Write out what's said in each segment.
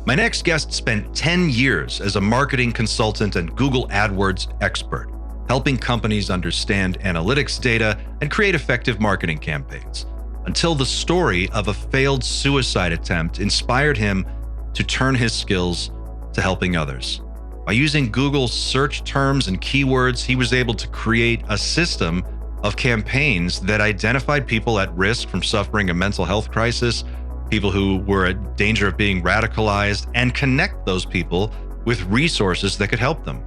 My next guest spent 10 years as a marketing consultant and Google AdWords expert, helping companies understand analytics data and create effective marketing campaigns, until the story of a failed suicide attempt inspired him to turn his skills to helping others. By using Google's search terms and keywords, he was able to create a system of campaigns that identified people at risk from suffering a mental health crisis, people who were at danger of being radicalized, and connect those people with resources that could help them.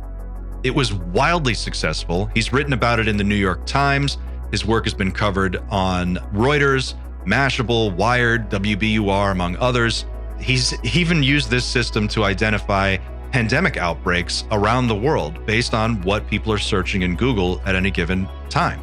It was wildly successful. He's written about it in the New York Times. His work has been covered on Reuters, Mashable, Wired, WBUR, among others. He's even used this system to identify pandemic outbreaks around the world based on what people are searching in Google at any given time.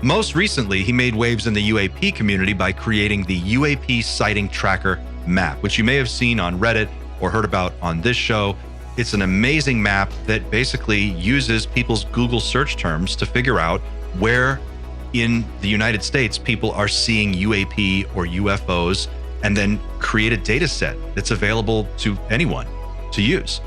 Most recently, he made waves in the UAP community by creating the UAP Sighting Tracker map, which you may have seen on Reddit or heard about on this show. It's an amazing map that basically uses people's Google search terms to figure out where in the United States people are seeing UAP or UFOs, and then create a data set that's available to anyone to use.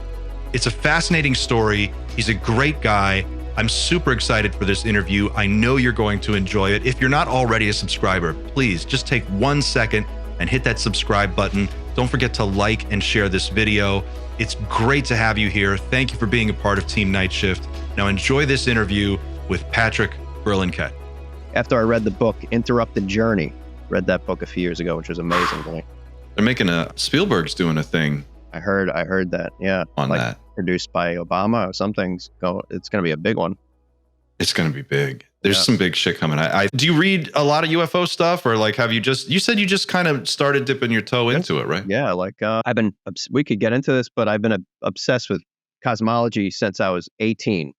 It's a fascinating story. He's a great guy. I'm super excited for this interview. I know you're going to enjoy it. If you're not already a subscriber, please just take 1 second and hit that subscribe button. Don't forget to like and share this video. It's great to have you here. Thank you for being a part of Team Night Shift. Now enjoy this interview with Patrick Berlinquette. After I read the book, Interrupted Journey, read that book a few years ago, which was amazing to me. They're making Spielberg's doing a thing. I heard that. Yeah. On that. Produced by Obama or something. It's going to be a big one. It's going to be big. There's some big shit coming. Do you read a lot of UFO stuff, or like you said you just kind of started dipping your toe into it, right? Yeah. We could get into this, but I've been obsessed with cosmology since I was 18.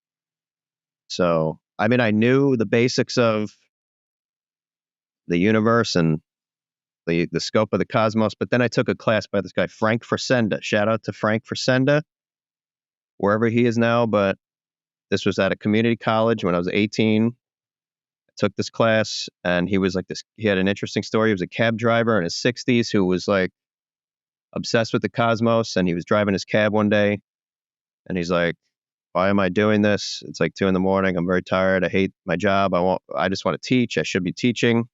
So, I mean, I knew the basics of the universe and the scope of the cosmos, but then I took a class by this guy, Frank Fresenda. Shout out to Frank Fresenda, wherever he is now, but this was at a community college when I was 18. I took this class, and he was like this. He had an interesting story. He was a cab driver in his 60s who was like obsessed with the cosmos, and he was driving his cab one day, and he's like, "Why am I doing this? It's like 2 a.m. I'm very tired. I hate my job. I just want to teach. I should be teaching."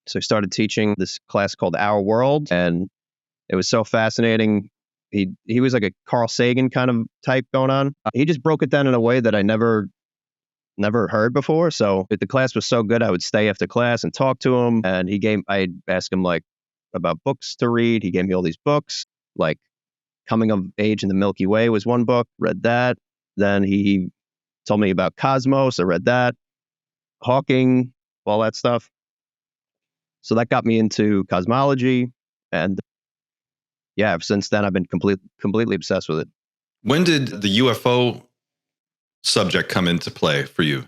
So he started teaching this class called Our World, and it was so fascinating. He was like a Carl Sagan kind of type going on. He just broke it down in a way that I never heard before. So if the class was so good, I would stay after class and talk to him. And I'd ask him like about books to read. He gave me all these books, like Coming of Age in the Milky Way was one book. Read that. Then he told me about Cosmos. I read that. Hawking, all that stuff. So that got me into cosmology, and yeah, since then I've been completely obsessed with it. When did the UFO subject come into play for you?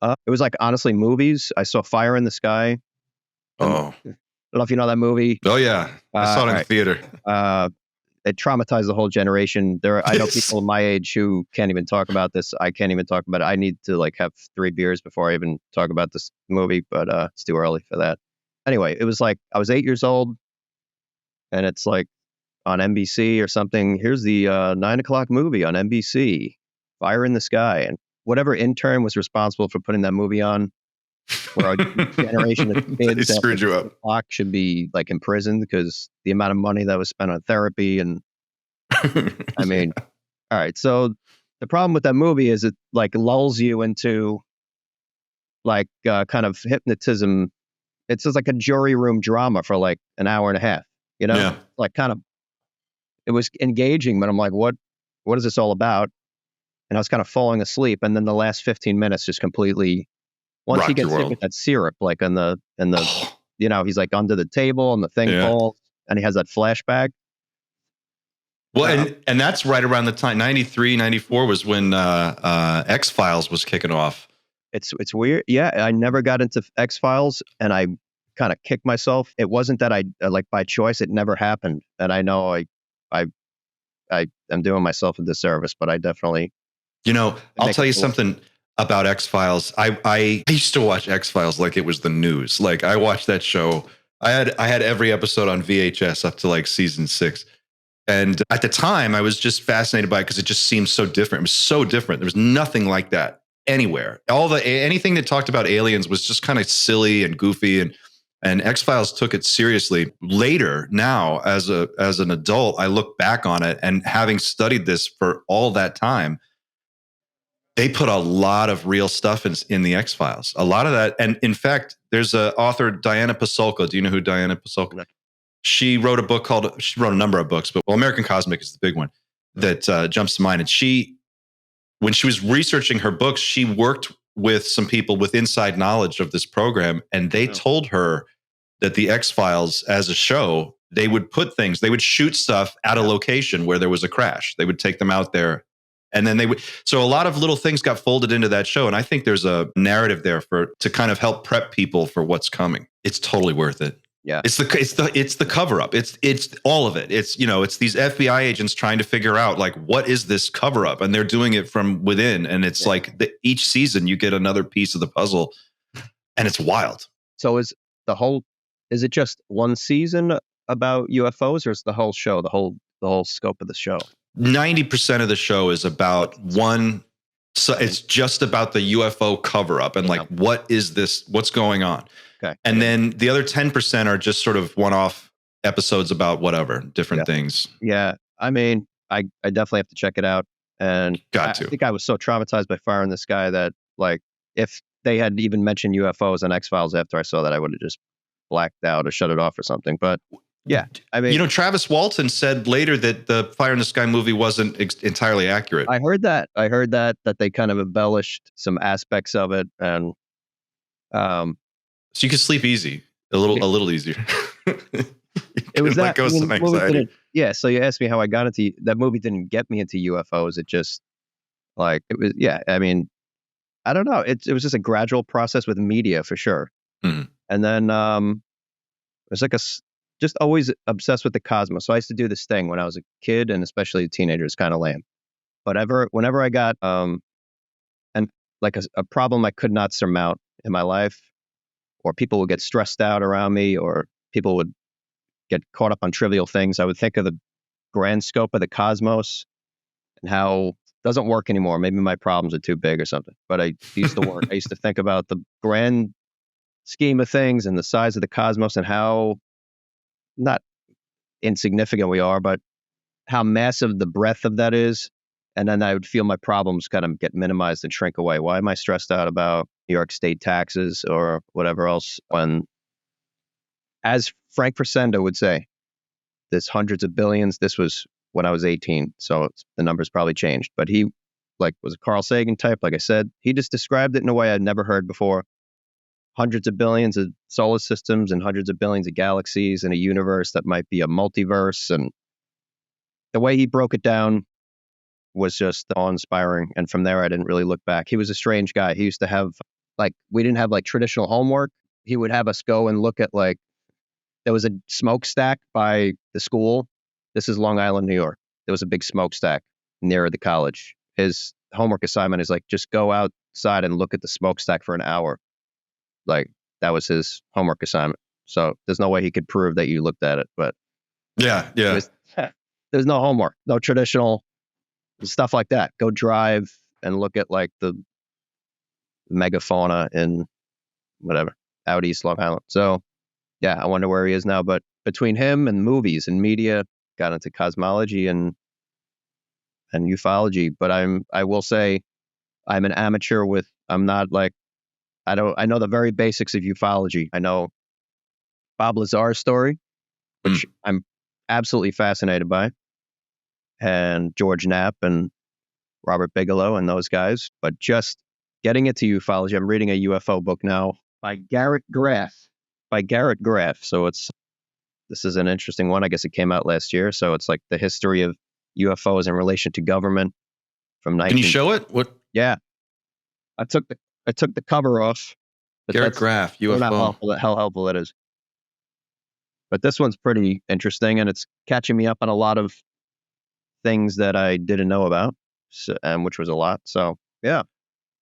It was like, honestly, movies. I saw Fire in the Sky. Oh. I don't know if you know that movie. Oh, yeah. I saw it in the theater. It traumatized the whole generation. I know people my age who can't even talk about this. I can't even talk about it. I need to like have 3 beers before I even talk about this movie, but it's too early for that. Anyway, it was like I was 8 years old, and it's like on NBC or something. Here's the 9 o'clock movie on NBC, Fire in the Sky. And whatever intern was responsible for putting that movie on, where a generation of kids they screwed you up. Clock should be like imprisoned because the amount of money that was spent on therapy. And I mean, all right. So the problem with that movie is it like lulls you into like kind of hypnotism. It's just like a jury room drama for like an hour and a half, you know, Yeah. like kind of, it was engaging, but I'm like, what is this all about? And I was kind of falling asleep. And then the last 15 minutes just completely, once Rocked he gets your hit world. with that syrup, like in the, you know, he's like under the table and the thing falls and he has that flashback. Well, and that's right around the time, 93, 94 was when X-Files was kicking off. It's weird. Yeah, I never got into X-Files, and I kind of kicked myself. It wasn't that I like by choice. It never happened. And I know I am doing myself a disservice, but I definitely. You know, I'll tell you something about X-Files. I used to watch X-Files like it was the news. Like I watched that show. I had every episode on VHS up to like season 6. And at the time, I was just fascinated by it because it just seemed so different. It was so different. There was nothing like that anywhere. Anything that talked about aliens was just kind of silly and goofy, and X-Files took it seriously. Later, now as an adult, I look back on it, and having studied this for all that time, they put a lot of real stuff in the X-Files. A lot of that, and in fact, there's a author, Diana Pasulka. Do you know who Diana Pasulka? No. She wrote a number of books, but American Cosmic is the big one that jumps to mind. And when she was researching her books, she worked with some people with inside knowledge of this program, and they told her that the X-Files as a show, they would shoot stuff at a location where there was a crash. They would take them out there, and then so a lot of little things got folded into that show. And I think there's a narrative there to kind of help prep people for what's coming. It's totally worth it. Yeah. It's the cover up. It's all of it. It's these FBI agents trying to figure out, like, what is this cover up, and they're doing it from within. And it's like each season you get another piece of the puzzle, and it's wild. So is it just one season about UFOs, or is the whole show, the whole scope of the show? 90% of the show is about one. So it's just about the UFO cover up and like, what is this? What's going on? Okay. And then the other 10% are just sort of one-off episodes about whatever, different things. Yeah. I mean, I definitely have to check it out. And I think I was so traumatized by Firing the Sky that, like, if they had even mentioned UFOs on X-Files after I saw that, I would have just blacked out or shut it off or something. But yeah, I mean, Travis Walton said later that the Fire in the Sky movie wasn't entirely accurate. I heard that they kind of embellished some aspects of it, and so you could sleep easy, a little easier. It was that goes some anxiety. Yeah. So you asked me how I got into that movie. Didn't get me into UFOs. It just, like, it was. Yeah. I mean, I don't know. It was just a gradual process with media for sure. Mm-hmm. And then it was like just always obsessed with the cosmos. So I used to do this thing when I was a kid, and especially a teenager. It's kind of lame. But whenever I got and like a problem I could not surmount in my life, or people would get stressed out around me, or people would get caught up on trivial things, I would think of the grand scope of the cosmos and how it doesn't work anymore. Maybe my problems are too big or something. But I used to think about the grand scheme of things and the size of the cosmos, and how not insignificant we are, but how massive the breadth of that is. And then I would feel my problems kind of get minimized and shrink away. Why am I stressed out about New York State taxes or whatever else, when, as Frank Fresenda would say, there's hundreds of billions. This was when I was 18, so the numbers probably changed. But he, like, was a Carl Sagan type. Like I said, he just described it in a way I'd never heard before. Hundreds of billions of solar systems and hundreds of billions of galaxies in a universe that might be a multiverse. And the way he broke it down was just awe-inspiring. And from there, I didn't really look back. He was a strange guy. He used to have, like, we didn't have like traditional homework. He would have us go and look at, like, there was a smokestack by the school. This is Long Island, New York. There was a big smokestack near the college. His homework assignment is, like, just go outside and look at the smokestack for an hour. Like, that was his homework assignment. So there's no way he could prove that you looked at it. But yeah. There's no homework, no traditional stuff like that. Go drive and look at, like, the megafauna in whatever, out east Long Island. So yeah, I wonder where he is now. But between him and movies and media, got into cosmology and ufology. But I will say I'm an amateur with, I'm not like, I know the very basics of ufology. I know Bob Lazar's story, which I'm absolutely fascinated by, and George Knapp and Robert Bigelow and those guys. But just getting into ufology, I'm reading a UFO book now by Garrett Graff. So this is an interesting one. I guess it came out last year. So it's like the history of UFOs in relation to government from 19. Can you show it? What? Yeah, I took the cover off. Garrett Graff, UFO. How helpful it is. But this one's pretty interesting, and it's catching me up on a lot of things that I didn't know about, and which was a lot. So yeah.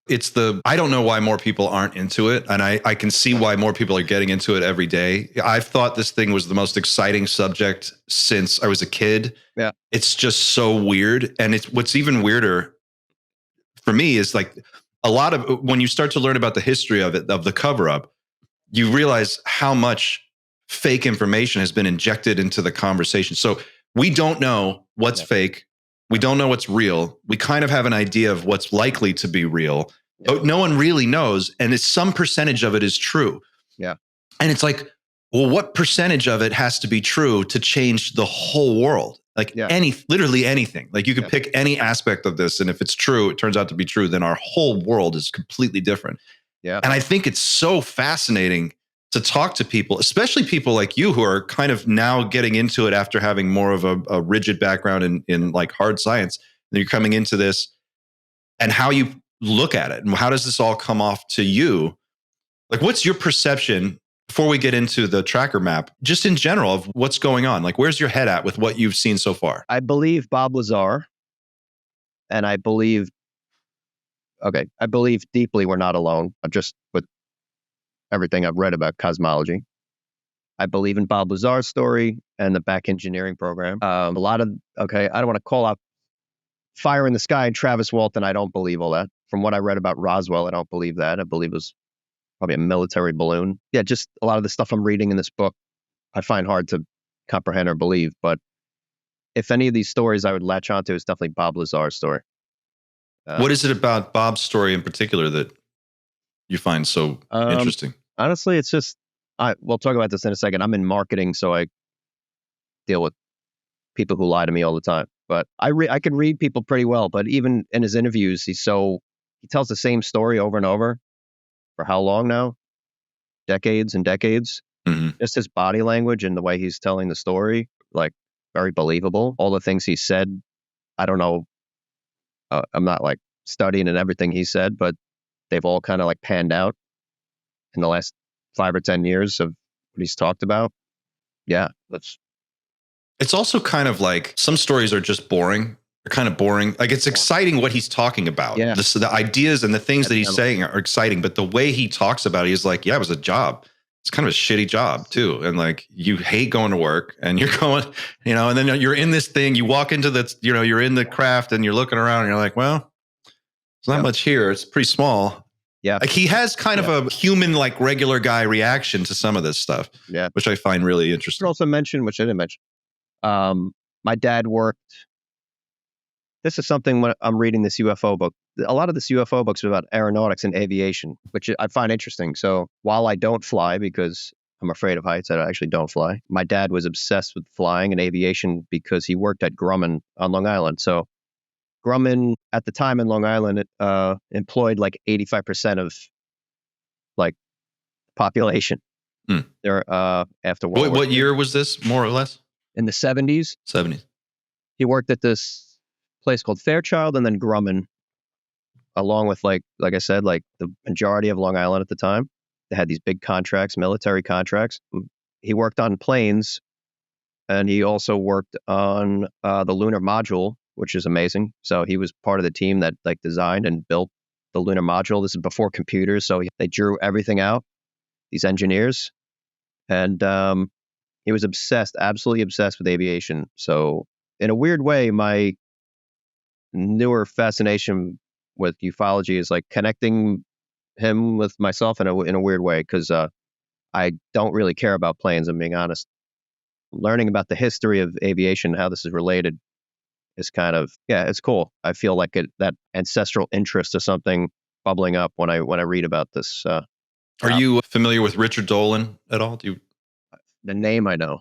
I don't know why more people aren't into it. And I can see why more people are getting into it every day. I've thought this thing was the most exciting subject since I was a kid. Yeah. It's just so weird. And what's even weirder for me is like a lot of when you start to learn about the history of it, of the cover up, you realize how much fake information has been injected into the conversation. So we don't know what's fake. We don't know what's real. We kind of have an idea of what's likely to be real, but no one really knows. And it's some percentage of it is true. Yeah. And it's like, well, what percentage of it has to be true to change the whole world? Like literally anything. Like you could pick any aspect of this. And if it's true, it turns out to be true, then our whole world is completely different. Yeah. And I think it's so fascinating to talk to people, especially people like you who are kind of now getting into it after having more of a rigid background in like hard science. And you're coming into this and how you look at it and how does this all come off to you? Like, what's your perception before we get into the tracker map, just in general of what's going on? Like, where's your head at with what you've seen so far? I believe Bob Lazar, and I believe deeply we're not alone, just with everything I've read about cosmology. I believe in Bob Lazar's story and the back engineering program. I don't want to call out Fire in the Sky and Travis Walton. I don't believe all that. From what I read about Roswell, I don't believe that. I believe it was probably a military balloon. Yeah, just a lot of the stuff I'm reading in this book, I find hard to comprehend or believe. But if any of these stories I would latch onto, it's definitely Bob Lazar's story. What is it about Bob's story in particular that you find so interesting? Honestly, it's just, we'll talk about this in a second. I'm in marketing, so I deal with people who lie to me all the time. But I can read people pretty well. But even in his interviews, he tells the same story over and over. For how long now? Decades and decades. Mm-hmm. Just his body language and the way he's telling the story, like very believable. All the things he said, I don't know. I'm not like studying and everything he said, but they've all kind of like panned out in the last 5 or 10 years of what he's talked about. Yeah, it's also kind of like some stories are just boring. They're kind of boring. Like it's exciting what he's talking about. Yeah. The ideas and the things that he's saying are exciting, but the way he talks about it, he's like, yeah, it was a job. It's kind of a shitty job too. And like, you hate going to work and you're going, and then you're in this thing, you walk into the, you're in the craft and you're looking around and you're like, well, there's not much here. It's pretty small. Yeah. Like he has kind of a human, like regular guy reaction to some of this stuff, which I find really interesting. Also mention, which I didn't mention, my dad worked. This is something when I'm reading this UFO book. A lot of this UFO books are about aeronautics and aviation, which I find interesting. So while I don't fly because I'm afraid of heights, I actually don't fly. My dad was obsessed with flying and aviation because he worked at Grumman on Long Island. So Grumman at the time in Long Island employed like 85% of like population. There after World War What year was this, more or less? In the 70s. 70s. He worked at this place called Fairchild and then Grumman, along with like I said, like the majority of Long Island at the time. They had these big contracts, military contracts. He worked on planes, and he also worked on the lunar module, which is amazing. So he was part of the team that like designed and built the lunar module. This is before computers, so they drew everything out, these engineers. And he was absolutely obsessed with aviation. So in a weird way, my newer fascination with ufology is like connecting him with myself in a weird way, because I don't really care about planes, I'm being honest. Learning about the history of aviation, how this is related, is kind of, it's cool. I feel like that ancestral interest or something bubbling up when I read about this. Are you familiar with Richard Dolan at all? The name I know.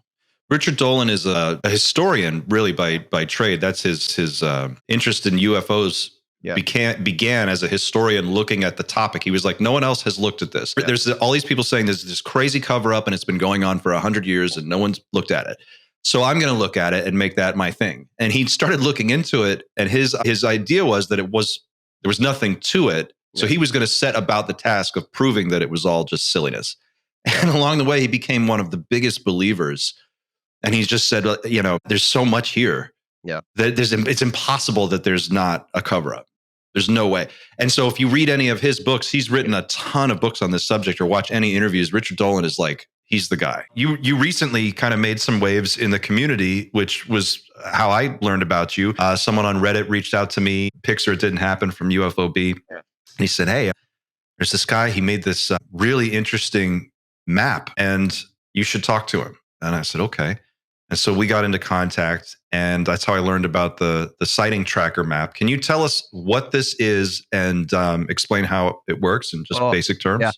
Richard Dolan is a historian, really by trade. That's his interest in UFOs began as a historian looking at the topic. He was like, no one else has looked at this. There's all these people saying there's this crazy cover up and it's been going on for 100 years and no one's looked at it. So I'm going to look at it and make that my thing. And he started looking into it, and his idea was that there was nothing to it. So he was going to set about the task of proving that it was all just silliness. And along the way, he became one of the biggest believers. And he's just said, there's so much here. Yeah. That it's impossible that there's not a cover up. There's no way. And so if you read any of his books, he's written a ton of books on this subject, or watch any interviews. Richard Dolan is like, he's the guy. You recently kind of made some waves in the community, which was how I learned about you. Someone on Reddit reached out to me, Pixar It Didn't Happen from UFOB. And he said, hey, there's this guy, he made this really interesting map and you should talk to him. And I said, okay. And so we got into contact, and that's how I learned about the sighting tracker map. Can you tell us what this is and explain how it works in just basic terms? Yeah.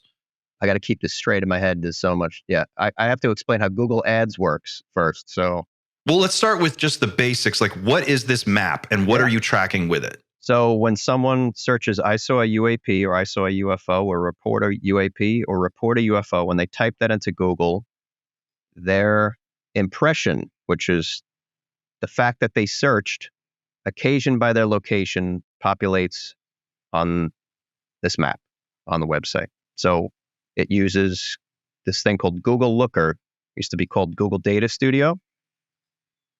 I got to keep this straight in my head. There's so much. Yeah. I have to explain how Google Ads works first. So, well, let's start with just the basics. Like, what is this map and what are you tracking with it? So when someone searches, I saw a UAP or I saw a UFO or report a UAP or report a UFO, when they type that into Google, their impression, which is the fact that they searched, occasioned by their location, populates on this map on the website. So it uses this thing called Google Looker, used to be called Google Data Studio,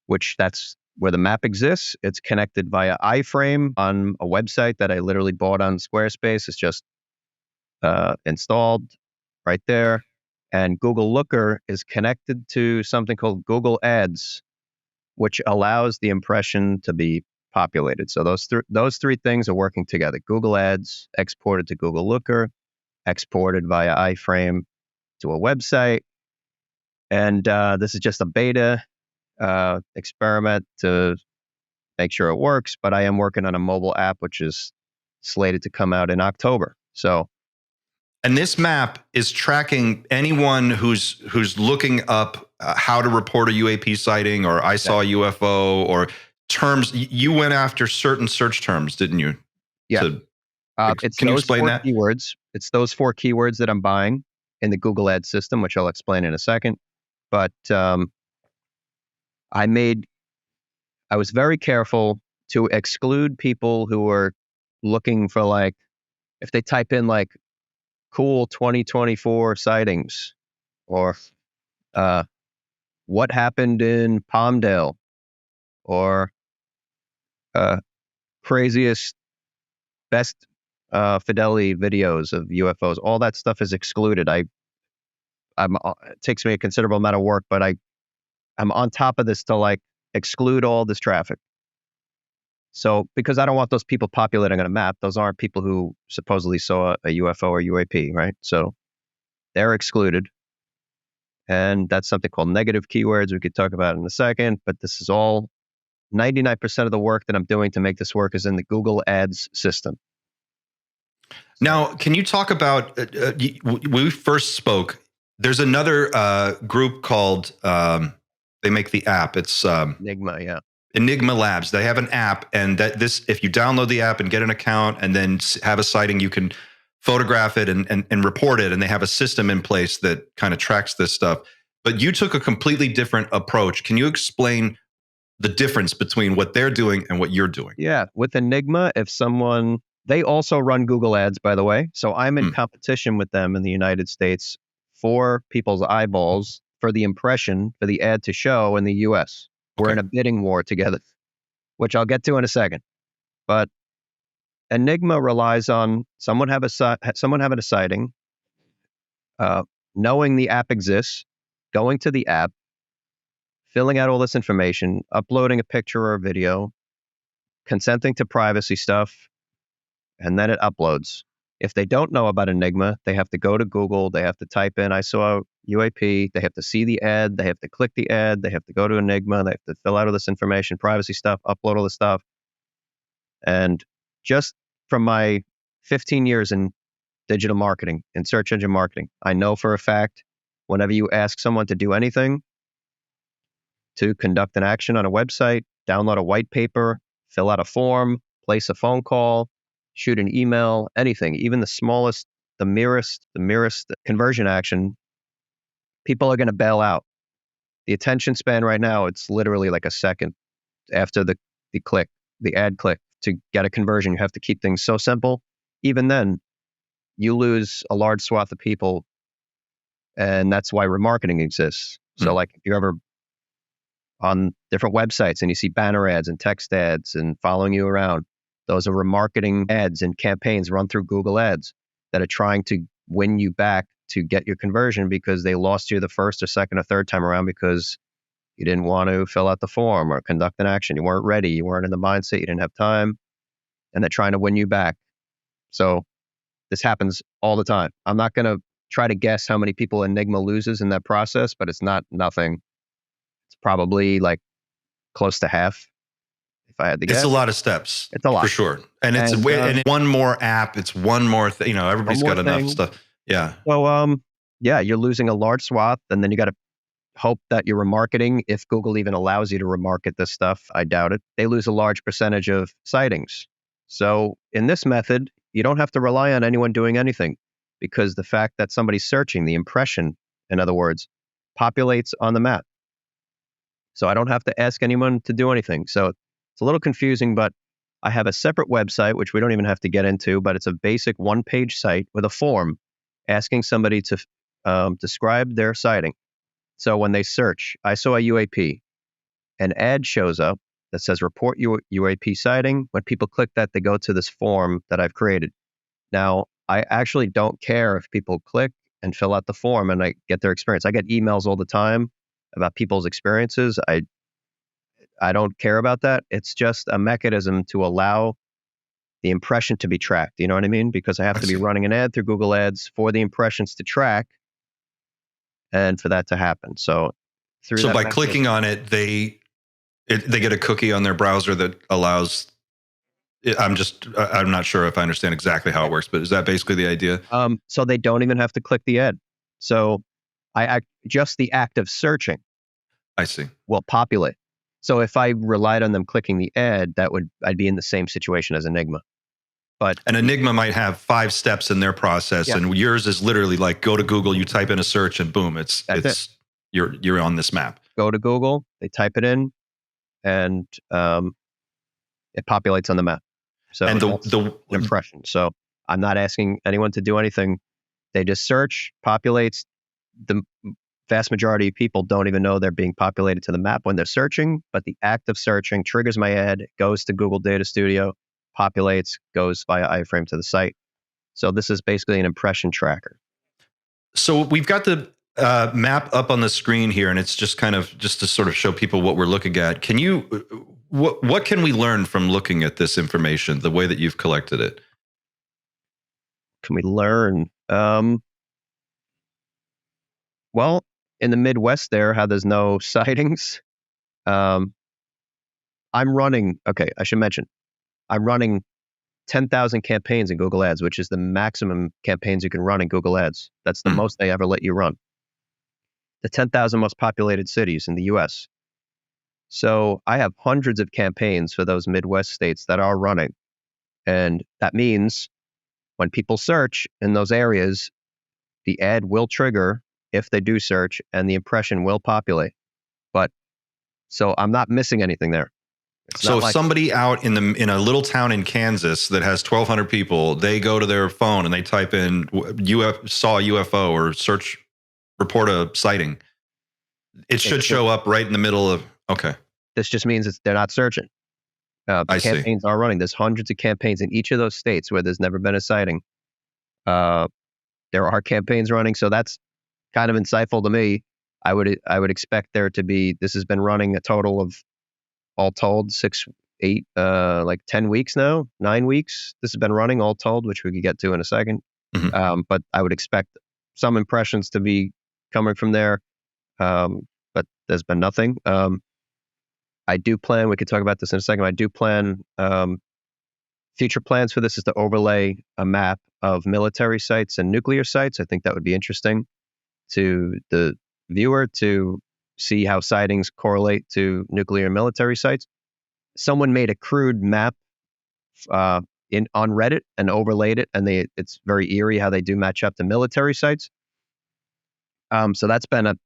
which that's where the map exists. It's connected via iframe on a website that I literally bought on Squarespace. It's just installed right there. And Google Looker is connected to something called Google Ads, which allows the impression to be populated. So those three things are working together. Google Ads exported to Google Looker, exported via iframe to a website. And this is just a beta experiment to make sure it works. But I am working on a mobile app, which is slated to come out in October. So, and this map is tracking anyone who's looking up how to report a UAP sighting, or I saw a UFO, or terms. You went after certain search terms, didn't you? Yeah. Can you explain that? Keywords. It's those 4 keywords that I'm buying in the Google Ads system, which I'll explain in a second. But I was very careful to exclude people who were looking for, like, if they type in like cool 2024 sightings, or what happened in Palmdale, or craziest, best fidelity videos of UFOs. All that stuff is excluded. It takes me a considerable amount of work, but I'm on top of this to like exclude all this traffic. So, because I don't want those people populating on a map. Those aren't people who supposedly saw a UFO or UAP, right? So they're excluded. And that's something called negative keywords. We could talk about in a second, but this is all 99% of the work that I'm doing to make this work is in the Google Ads system. Now, can you talk about, when we first spoke, there's another group called, they make the app. It's Enigma, yeah. Enigma Labs. They have an app, and if you download the app and get an account and then have a sighting, you can photograph it and report it. And they have a system in place that kind of tracks this stuff. But you took a completely different approach. Can you explain the difference between what they're doing and what you're doing? Yeah. With Enigma, they also run Google Ads, by the way. So I'm in competition with them in the United States for people's eyeballs, for the impression, for the ad to show in the US. We're in a bidding war together, which I'll get to in a second. But Enigma relies on someone having a sighting, knowing the app exists, going to the app, filling out all this information, uploading a picture or a video, consenting to privacy stuff, and then it uploads. If they don't know about Enigma, they have to go to Google, they have to type in, I saw UAP, they have to see the ad, they have to click the ad, they have to go to Enigma, they have to fill out all this information, privacy stuff, upload all this stuff. And just from my 15 years in digital marketing, in search engine marketing, I know for a fact, whenever you ask someone to do anything, to conduct an action on a website, download a white paper, fill out a form, place a phone call, shoot an email, anything, even the smallest, the merest conversion action, people are going to bail out. The attention span right now, it's literally like a second after the ad click to get a conversion. You have to keep things so simple. Even then, you lose a large swath of people, and that's why remarketing exists. So like if you're ever on different websites and you see banner ads and text ads and following you around, Those are remarketing ads and campaigns run through Google Ads that are trying to win you back to get your conversion because they lost you the first or second or third time around because you didn't want to fill out the form or conduct an action. You weren't ready. You weren't in the mindset. You didn't have time. And they're trying to win you back. So this happens all the time. I'm not going to try to guess how many people Enigma loses in that process, but it's not nothing. It's probably like close to half, if I had to guess. It's a lot of steps. It's a lot. For sure. And it's one more app. It's one more thing. You know, everybody's got enough stuff. Yeah. So, yeah, you're losing a large swath, and then you got to hope that you're remarketing. If Google even allows you to remarket this stuff, I doubt it. They lose a large percentage of sightings. So in this method, you don't have to rely on anyone doing anything because the fact that somebody's searching, the impression, in other words, populates on the map. So I don't have to ask anyone to do anything. So it's a little confusing, but I have a separate website, which we don't even have to get into, but it's a basic one-page site with a form asking somebody to describe their sighting. So when they search, I saw a UAP, an ad shows up that says report UAP sighting. When people click that, they go to this form that I've created. Now, I actually don't care if people click and fill out the form and I get their experience. I get emails all the time about people's experiences. I don't care about that. It's just a mechanism to allow the impression to be tracked. You know what I mean? Because I have to be running an ad through Google Ads for the impressions to track and for that to happen. So by clicking on it, they get a cookie on their browser that allows. I'm not sure if I understand exactly how it works, but is that basically the idea? So they don't even have to click the ad. So just the act of searching. I see. Will populate. So if I relied on them clicking the ad, I'd be in the same situation as Enigma. But an Enigma might have 5 steps in their process, and yours is literally like go to Google, you type in a search, and boom, you're on this map. Go to Google, they type it in, and it populates on the map. So and the impression. So I'm not asking anyone to do anything. They just search, populates. The vast majority of people don't even know they're being populated to the map when they're searching, but the act of searching triggers my ad, goes to Google Data Studio, populates, goes via iframe to the site. So this is basically an impression tracker. So we've got the map up on the screen here, and it's just to sort of show people what we're looking at. Can you, what can we learn from looking at this information, the way that you've collected it? Can we learn? Well, in the Midwest there, how there's no sightings, I'm running 10,000 campaigns in Google Ads, which is the maximum campaigns you can run in Google Ads. That's the most they ever let you run. The 10,000 most populated cities in the US. So I have hundreds of campaigns for those Midwest states that are running. And that means when people search in those areas, the ad will trigger if they do search and the impression will populate. So I'm not missing anything there. So if somebody out in a little town in Kansas that has 1,200 people, they go to their phone and they type in saw a UFO or report a sighting, it should show up right in the middle of, okay. This just means they're not searching. Campaigns are running. There's hundreds of campaigns in each of those states where there's never been a sighting. There are campaigns running, so that's kind of insightful to me. I would expect there to be, this has been running a total of, all told, 6, 8, 10 weeks now, 9 weeks. This has been running all told, which we could get to in a second. Mm-hmm. But I would expect some impressions to be coming from there. But there's been nothing. I do plan, we could talk about this in a second. I do plan, future plans for this is to overlay a map of military sites and nuclear sites. I think that would be interesting to the viewer to see how sightings correlate to nuclear and military sites. Someone made a crude map on Reddit and overlaid it, and it's very eerie how they do match up to military sites. So that's been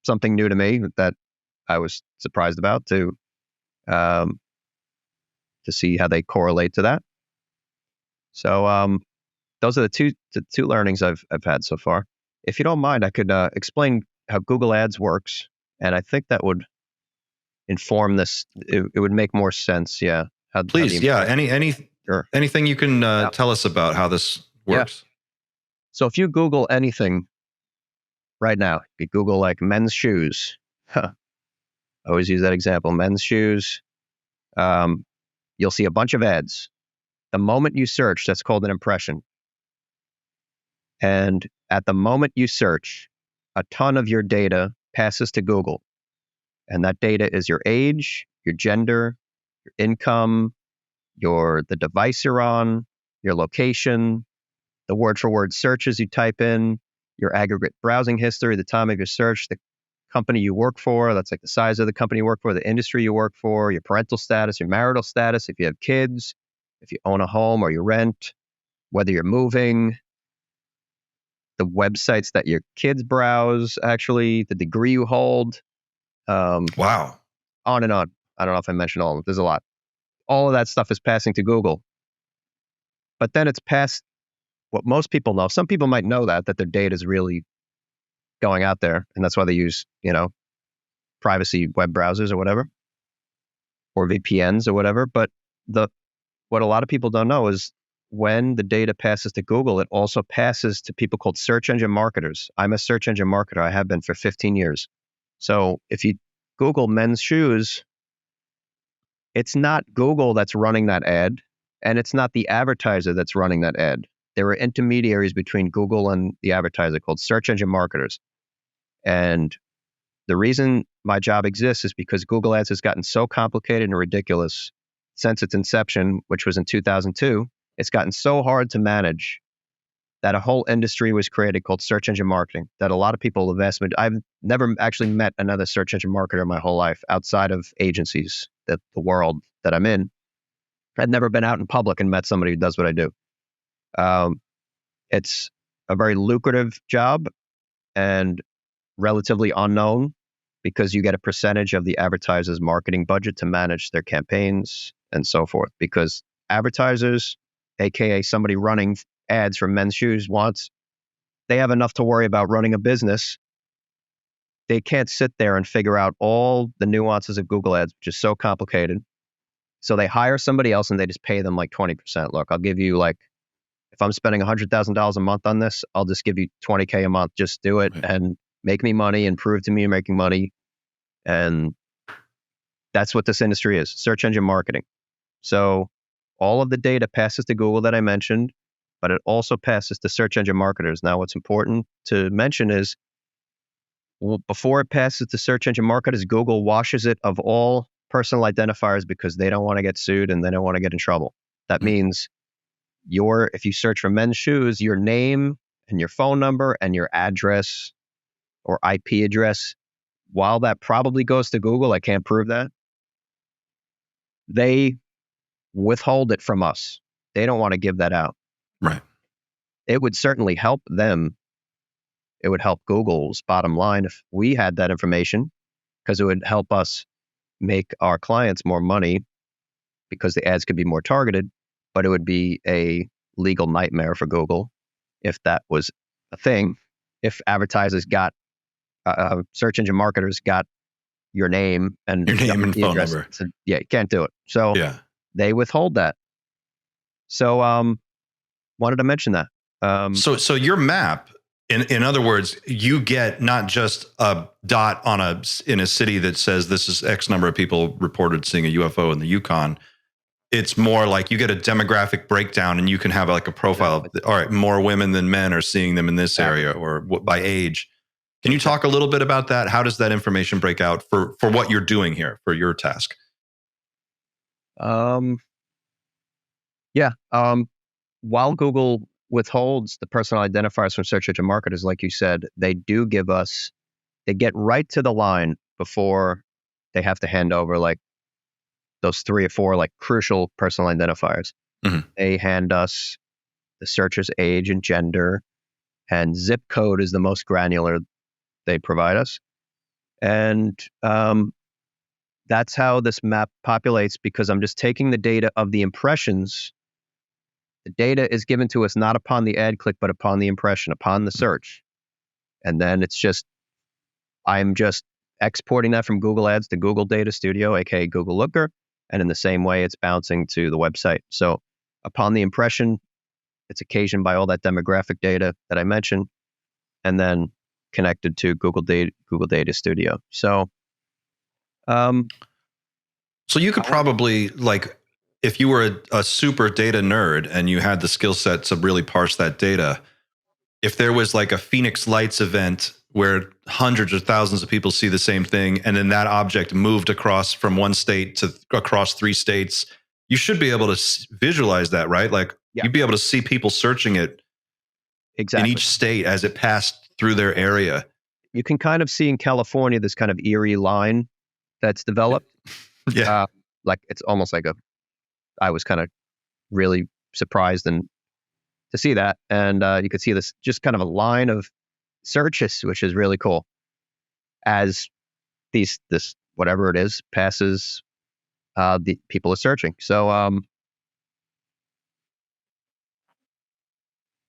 something new to me that I was surprised about to see how they correlate to that. So those are the two learnings I've had so far. If you don't mind, I could explain how Google Ads works, and I think that would inform this. It would make more sense. Yeah. Please. Yeah. Any Sure. Anything you can tell us about how this works? So if you Google anything right now, you Google like men's shoes. I always use that example, men's shoes. You'll see a bunch of ads. The moment you search, that's called an impression. And at the moment you search, a ton of your data passes to Google. And that data is your age, your gender, your income, the device you're on, your location, the word for word searches you type in, your aggregate browsing history, the time of your search, the company you work for, that's like the size of the company you work for, the industry you work for, your parental status, your marital status, if you have kids, if you own a home or you rent, whether you're moving, the websites that your kids browse, actually, the degree you hold. Wow. On and on. I don't know if I mentioned all of them. There's a lot. All of that stuff is passing to Google. But then it's past what most people know. Some people might know that their data is really going out there. And that's why they use, privacy web browsers or whatever, or VPNs or whatever. But what a lot of people don't know is when the data passes to Google, it also passes to people called search engine marketers. I'm a search engine marketer. I have been for 15 years. So if you Google men's shoes, it's not Google that's running that ad, and it's not the advertiser that's running that ad. There are intermediaries between Google and the advertiser called search engine marketers. And the reason my job exists is because Google Ads has gotten so complicated and ridiculous since its inception, which was in 2002. It's gotten so hard to manage that a whole industry was created called search engine marketing that a lot of people have asked me. I've never actually met another search engine marketer in my whole life outside of agencies, that the world that I'm in. I'd never been out in public and met somebody who does what I do. It's a very lucrative job and relatively unknown because you get a percentage of the advertiser's marketing budget to manage their campaigns and so forth. Because advertisers, aka somebody running ads for men's shoes, they have enough to worry about running a business. They can't sit there and figure out all the nuances of Google Ads, which is so complicated. So they hire somebody else and they just pay them like 20%. Look, I'll give you if I'm spending $100,000 a month on this, I'll just give you $20K a month. Just do it and make me money and prove to me you're making money. And that's what this industry is, search engine marketing. So all of the data passes to Google that I mentioned, but it also passes to search engine marketers. Now, what's important to mention is before it passes to search engine marketers, Google washes it of all personal identifiers because they don't want to get sued and they don't want to get in trouble. That means if you search for men's shoes, your name and your phone number and your address or IP address, while that probably goes to Google, I can't prove that, they withhold it from us. They don't want to give that out. Right. It would certainly help them. It would help Google's bottom line if we had that information, because it would help us make our clients more money because the ads could be more targeted, but it would be a legal nightmare for Google if that was a thing. If advertisers got, search engine marketers got your name and phone address, number. so, you can't do it. So they withhold that. So wanted to mention that. So your map, in other words, you get not just a dot in a city that says this is X number of people reported seeing a UFO in the Yukon. It's more like you get a demographic breakdown and you can have like a profile. All right, more women than men are seeing them in this area or by age. Can you talk a little bit about that? How does that information break out for what you're doing here, for your task? While Google withholds the personal identifiers from search engine marketers, like you said, they get right to the line before they have to hand over those 3 or 4 crucial personal identifiers. Mm-hmm. They hand us the searcher's age and gender, and zip code is the most granular they provide us. And that's how this map populates, because I'm just taking the data of the impressions. The data is given to us not upon the ad click, but upon the impression, upon the search. And then I'm just exporting that from Google Ads to Google Data Studio, aka Google Looker. And in the same way, it's bouncing to the website. So upon the impression, it's occasioned by all that demographic data that I mentioned, and then connected to Google Data Studio. So, So you could probably, like, if you were a super data nerd and you had the skill set to really parse that data, if there was like a Phoenix Lights event where hundreds or thousands of people see the same thing, and then that object moved across from one state to across 3 states, you should be able to visualize that, right? Like, Yeah. you'd be able to see people searching it exactly. in each state as it passed through their area. You can kind of see in California this kind of eerie line that's developed. Yeah. Like it's almost like I was kind of really surprised and to see that. And you could see this just kind of a line of searches, which is really cool. As this whatever it is passes, the people are searching. So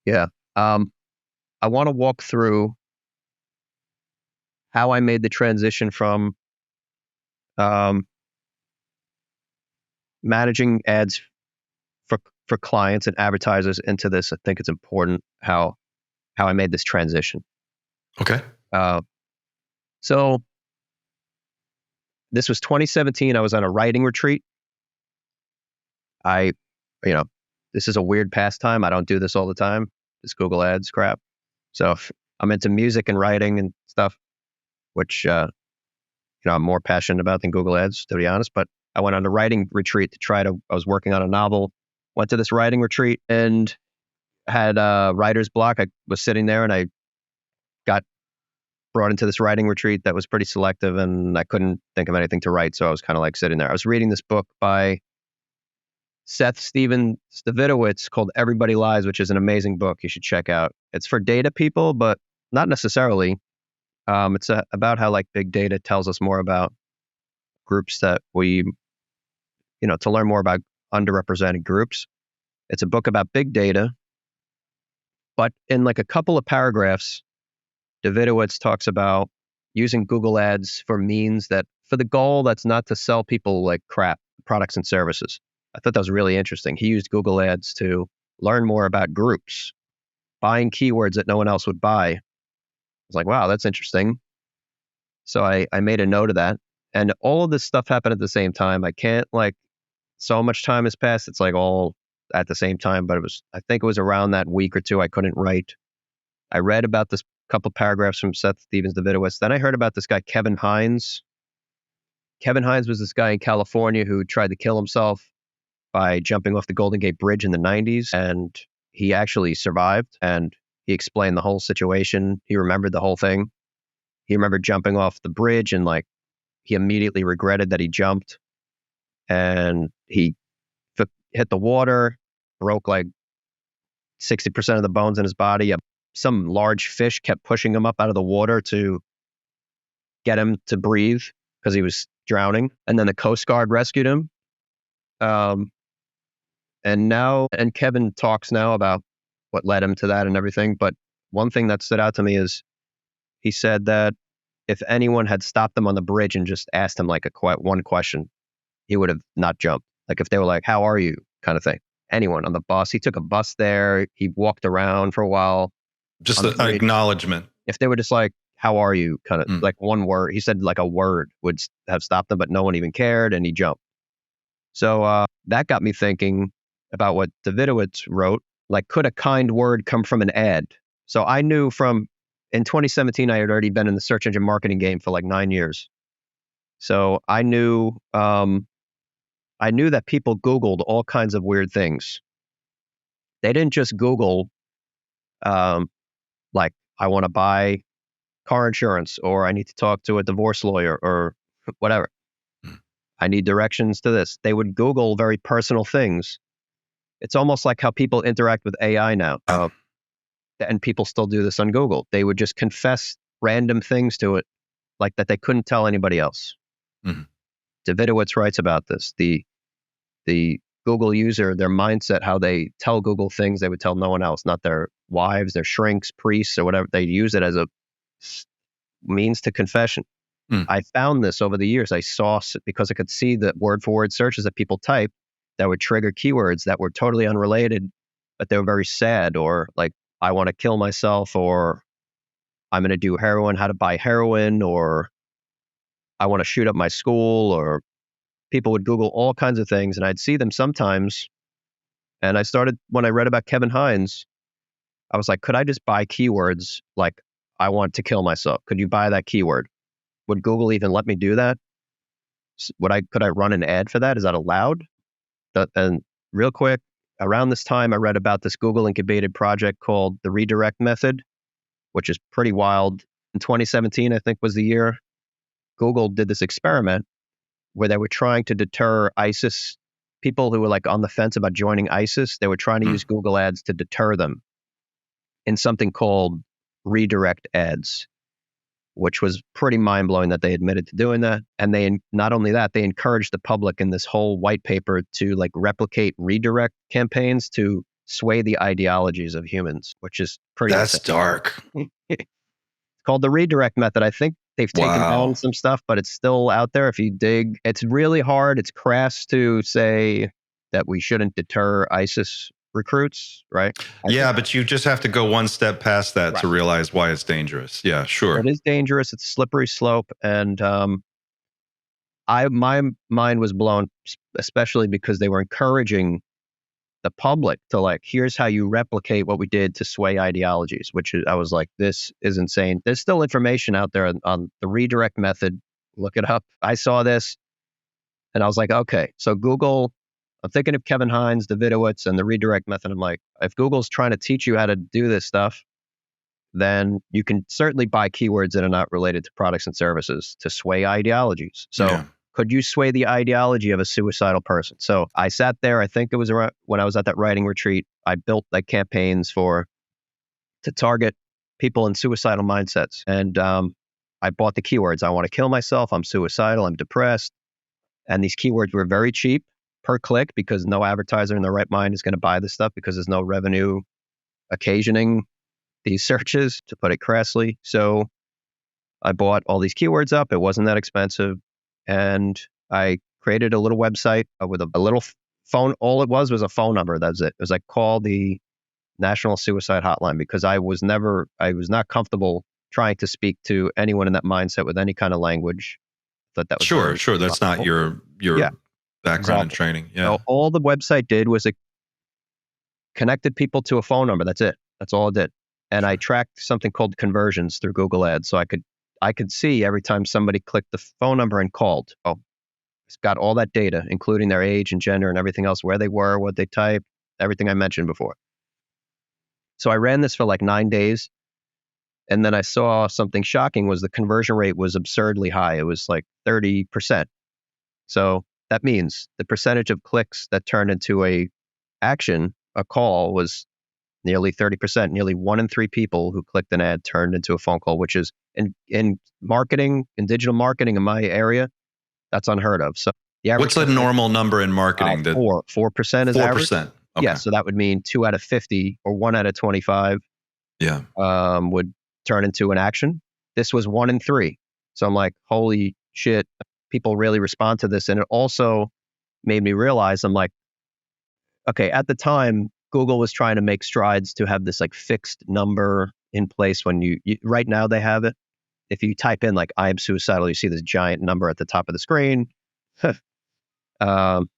yeah, I want to walk through how I made the transition from managing ads for clients and advertisers into this. I think it's important how I made this transition. Okay. So this was 2017. I was on a writing retreat. This is a weird pastime. I don't do this all the time, this Google Ads crap. So I'm into music and writing and stuff, which I'm more passionate about than Google Ads, to be honest. But I went on a writing retreat I was working on a novel, went to this writing retreat and had writer's block. I was sitting there and I got brought into this writing retreat that was pretty selective and I couldn't think of anything to write. So I was kind of like sitting there. I was reading this book by Seth Steven Davidowitz called Everybody Lies, which is an amazing book you should check out. It's for data people, but not necessarily. It's about how like big data tells us more about groups that we, to learn more about underrepresented groups. It's a book about big data, but in like a couple of paragraphs, Davidowitz talks about using Google Ads for means that for the goal that's not to sell people like crap, products and services. I thought that was really interesting. He used Google Ads to learn more about groups, buying keywords that no one else would buy. I was like, wow, that's interesting. So I made a note of that. And all of this stuff happened at the same time. I can't so much time has passed. It's like all at the same time, but I think it was around that week or two I couldn't write. I read about this couple paragraphs from Seth Stevens Davidowitz. Then I heard about this guy, Kevin Hines. Kevin Hines was this guy in California who tried to kill himself by jumping off the Golden Gate Bridge in the 90s. And he actually survived and he explained the whole situation. He remembered the whole thing. He remembered jumping off the bridge and he immediately regretted that he jumped. And he hit the water, broke 60% of the bones in his body. Some large fish kept pushing him up out of the water to get him to breathe because he was drowning. And then the Coast Guard rescued him. And Kevin talks now about what led him to that and everything. But one thing that stood out to me is he said that if anyone had stopped him on the bridge and just asked him one question, he would have not jumped. Like if they were like, "How are you?" kind of thing. Anyone on the bus, he took a bus there. He walked around for a while. Just an acknowledgement. If they were just like, "How are you?" kind of like one word, he said like a word would have stopped him, but no one even cared, and he jumped. So that got me thinking about what Davidowitz wrote. Like, could a kind word come from an ad? So I knew in 2017, I had already been in the search engine marketing game for 9 years. So I knew that people Googled all kinds of weird things. They didn't just Google, I want to buy car insurance, or I need to talk to a divorce lawyer, or whatever. I need directions to this. They would Google very personal things. It's almost like how people interact with AI now. And people still do this on Google. They would just confess random things to it, like that they couldn't tell anybody else. Mm-hmm. Davidowitz writes about this. The Google user, their mindset, how they tell Google things they would tell no one else, not their wives, their shrinks, priests, or whatever. They use it as a means to confession. I found this over the years. I saw, because I could see the word for word searches that people type. that would trigger keywords that were totally unrelated, but they were very sad, or like, I want to kill myself, or I'm going to do heroin, how to buy heroin, or I want to shoot up my school, or people would Google all kinds of things, and I'd see them sometimes. And I started, when I read about Kevin Hines, I was like, could I just buy keywords like, I want to kill myself? Could you buy that keyword? Would Google even let me do that? Could I run an ad for that? Is that allowed? And real quick, around this time, I read about this Google incubated project called the redirect method, which is pretty wild. In 2017, I think was the year, Google did this experiment where they were trying to deter ISIS, people who were like on the fence about joining ISIS. They were trying to use Google ads to deter them in something called redirect ads, which was pretty mind-blowing that they admitted to doing that. And they, not only that, they encouraged the public in this whole white paper to like replicate redirect campaigns to sway the ideologies of humans, which is pretty That's insane. dark. It's called the redirect method. I think they've taken down some stuff, but it's still out there if you dig. It's really hard. It's crass to say that we shouldn't deter ISIS recruits, right? Yeah, but you just have to go one step past that to realize why it's dangerous. Yeah, sure. It is dangerous. It's a slippery slope. And my mind was blown, especially because they were encouraging the public to like, here's how you replicate what we did to sway ideologies, which I was like, this is insane. There's still information out there on the redirect method. Look it up. I saw this and I was like, okay, so Google, I'm thinking of Kevin Hines, Davidowitz, and the redirect method. I'm like, if Google's trying to teach you how to do this stuff, then you can certainly buy keywords that are not related to products and services to sway ideologies. So could you sway the ideology of a suicidal person? So I sat there, I think it was around when I was at that writing retreat, I built like campaigns to target people in suicidal mindsets. And I bought the keywords. I want to kill myself. I'm suicidal. I'm depressed. And these keywords were very cheap per click because no advertiser in their right mind is going to buy this stuff because there's no revenue occasioning these searches, to put it crassly. So I bought all these keywords up. It wasn't that expensive. And I created a little website with a little phone. All it was a phone number. That's it. It was like, call the National Suicide Hotline, because I was not comfortable trying to speak to anyone in that mindset with any kind of language. That was sure. That's not your background and training. Yeah. So all the website did was it connected people to a phone number. That's it. That's all it did. And I tracked something called conversions through Google Ads. So I could see every time somebody clicked the phone number and called. Oh, it's got all that data, including their age and gender and everything else, where they were, what they typed, everything I mentioned before. So I ran this for like 9 days. And then I saw something shocking was the conversion rate was absurdly high. It was like 30%. So that means the percentage of clicks that turned into a call, was nearly 30%. Nearly 1 in 3 people who clicked an ad turned into a phone call, which is in marketing, in digital marketing in my area, that's unheard of. So what's a normal number in marketing? 4% is average. 4%. Okay. Yeah, so that would mean 2 out of 50 or 1 out of 25 would turn into an action. This was 1 in 3. So I'm like, holy shit, people really respond to this. And it also made me realize, I'm like, okay, at the time, Google was trying to make strides to have this like fixed number in place when you right now they have it. If you type in like, I am suicidal, you see this giant number at the top of the screen. It's called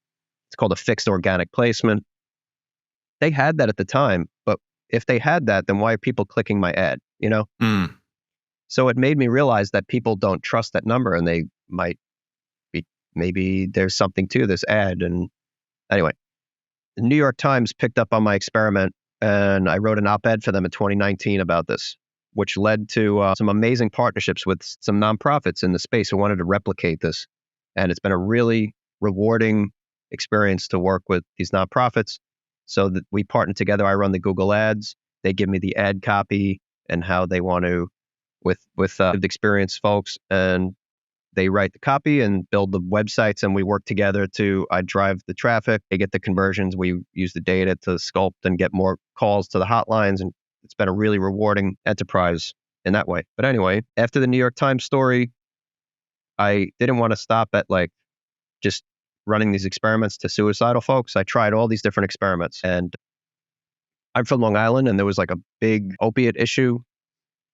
a fixed organic placement. They had that at the time, but if they had that, then why are people clicking my ad? You know? So it made me realize that people don't trust that number, and they might be, maybe there's something to this ad. And anyway, the New York Times picked up on my experiment, and I wrote an op-ed for them in 2019 about this, which led to some amazing partnerships with some nonprofits in the space who wanted to replicate this. And it's been a really rewarding experience to work with these nonprofits. So that we partner together. I run the Google ads. They give me the ad copy and how they want to, with experienced folks, and they write the copy and build the websites, and we work together I drive the traffic. They get the conversions. We use the data to sculpt and get more calls to the hotlines. And it's been a really rewarding enterprise in that way. But anyway, after the New York Times story, I didn't want to stop at like just running these experiments to suicidal folks. I tried all these different experiments, and I'm from Long Island, and there was like a big opiate issue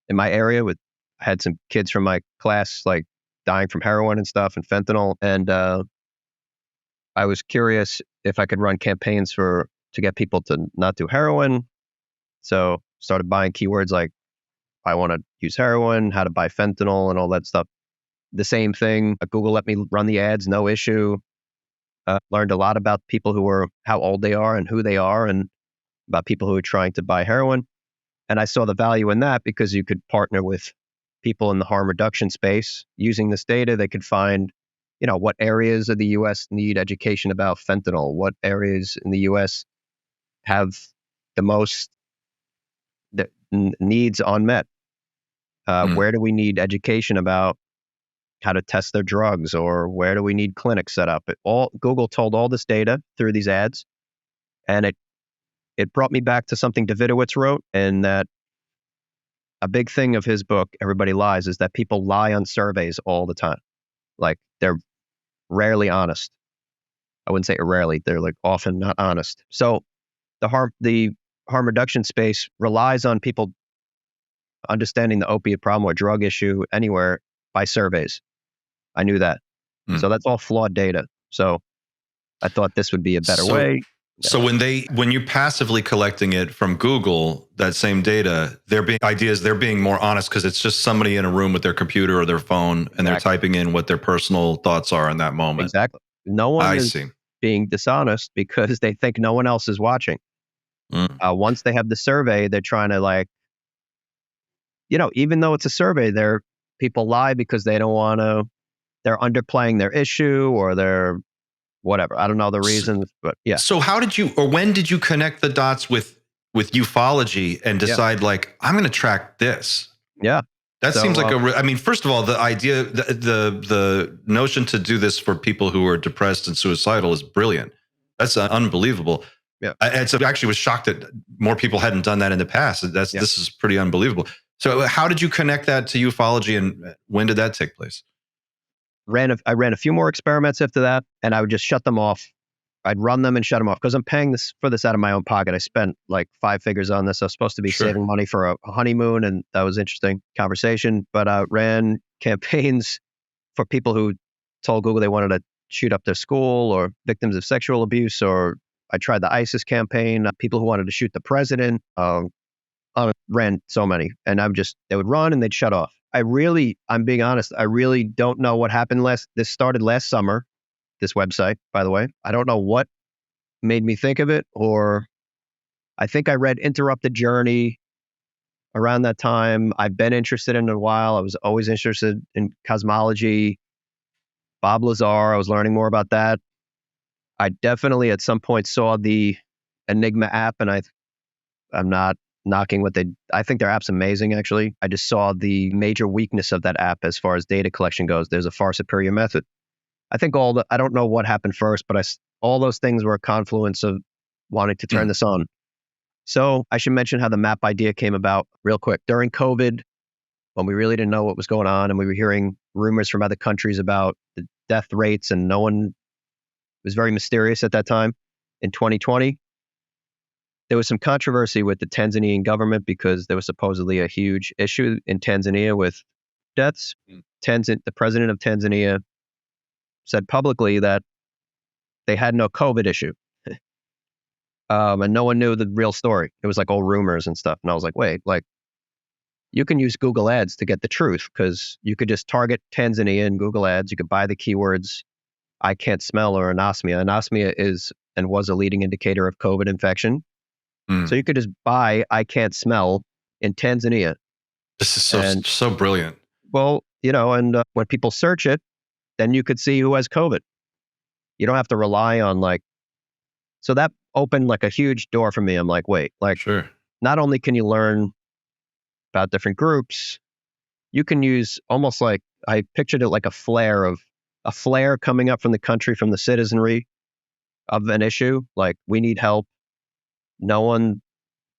in my area. I had some kids from my class like dying from heroin and stuff and fentanyl, and I was curious if I could run campaigns to get people to not do heroin. So started buying keywords like I want to use heroin, how to buy fentanyl, and all that stuff. The same thing. Google let me run the ads, no issue. Learned a lot about people how old they are and who they are, and about people who are trying to buy heroin. And I saw the value in that because you could partner with people in the harm reduction space. Using this data, they could find, what areas of the U.S. need education about fentanyl, what areas in the U.S. have the most needs unmet. Where do we need education about how to test their drugs, or where do we need clinics set up? Google told all this data through these ads, and it brought me back to something Davidowitz wrote, and that a big thing of his book, Everybody Lies, is that people lie on surveys all the time. Like, they're rarely honest. I wouldn't say rarely, they're like often not honest. So the harm reduction space relies on people understanding the opiate problem or drug issue anywhere by surveys. I knew that. So that's all flawed data. So I thought this would be a better way. So when you're passively collecting it from Google, that same data, they're being more honest because it's just somebody in a room with their computer or their phone, and they're typing in what their personal thoughts are in that moment. Exactly. No one is being dishonest because they think no one else is watching. Once they have the survey, they're trying to even though it's a survey, people lie because they don't want to. They're underplaying their issue, or they're whatever. I don't know the reasons, but yeah. So when did you connect the dots with ufology and decide I'm going to track this? Yeah. That seems like first of all, the idea, the notion to do this for people who are depressed and suicidal is brilliant. That's unbelievable. Yeah. I actually was shocked that more people hadn't done that in the past. This is pretty unbelievable. So how did you connect that to ufology, and when did that take place? I ran a few more experiments after that, and I would just shut them off. I'd run them and shut them off because I'm paying for this out of my own pocket. I spent like 5 figures on this. I was supposed to be saving money for a honeymoon, and that was interesting conversation. But I ran campaigns for people who told Google they wanted to shoot up their school, or victims of sexual abuse, or I tried the ISIS campaign, people who wanted to shoot the president. I ran so many, and they would run and they'd shut off. I'm being honest, I really don't know what happened this started last summer, this website, by the way. I don't know what made me think of it, or I think I read Interrupted Journey around that time. I've been interested in it a while. I was always interested in cosmology. Bob Lazar, I was learning more about that. I definitely at some point saw the Enigma app, and I'm not knocking I think their app's amazing, actually. I just saw the major weakness of that app as far as data collection goes. There's a far superior method. I think I don't know what happened first, but all those things were a confluence of wanting to turn this on. So I should mention how the map idea came about real quick. During COVID, when we really didn't know what was going on, and we were hearing rumors from other countries about the death rates, and it was very mysterious at that time in 2020. There was some controversy with the Tanzanian government because there was supposedly a huge issue in Tanzania with deaths. The president of Tanzania said publicly that they had no COVID issue. And no one knew the real story. It was like all rumors and stuff. And I was like, wait, you can use Google Ads to get the truth, because you could just target Tanzania in Google Ads. You could buy the keywords I can't smell or anosmia. Anosmia is and was a leading indicator of COVID infection. So you could just buy I can't smell in Tanzania. This is so brilliant. Well, and when people search it, then you could see who has COVID. You don't have to rely on so that opened a huge door for me. I'm like, wait, sure. Not only can you learn about different groups, you can use almost I pictured it like a flare coming up from the country, from the citizenry of an issue. Like, we need help.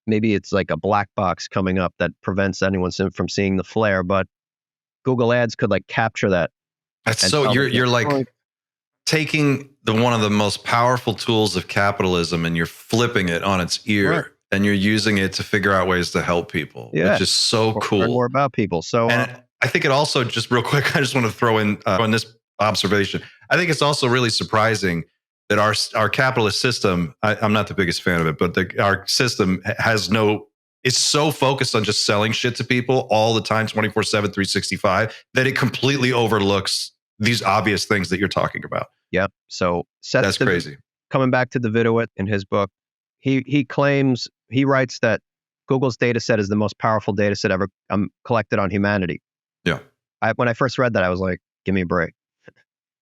Maybe it's like a black box coming up that prevents anyone from seeing the flare, but Google Ads could capture that. That's so you're like, taking one of the most powerful tools of capitalism and you're flipping it on its ear. Right. And you're using it to figure out ways to help people, Yeah. which is so Learn cool. more about people. So, And I think it also, just real quick, I just want to throw in on this observation. I think it's also really surprising that our capitalist system, I'm not the biggest fan of it, but our system it's so focused on just selling shit to people all the time, 24/7, 365, that it completely overlooks these obvious things that you're talking about. yep. So That's crazy. Coming back to Davidowit in his book, he claims, he writes that Google's data set is the most powerful data set ever collected on humanity. Yeah. When I first read that, I was like, give me a break.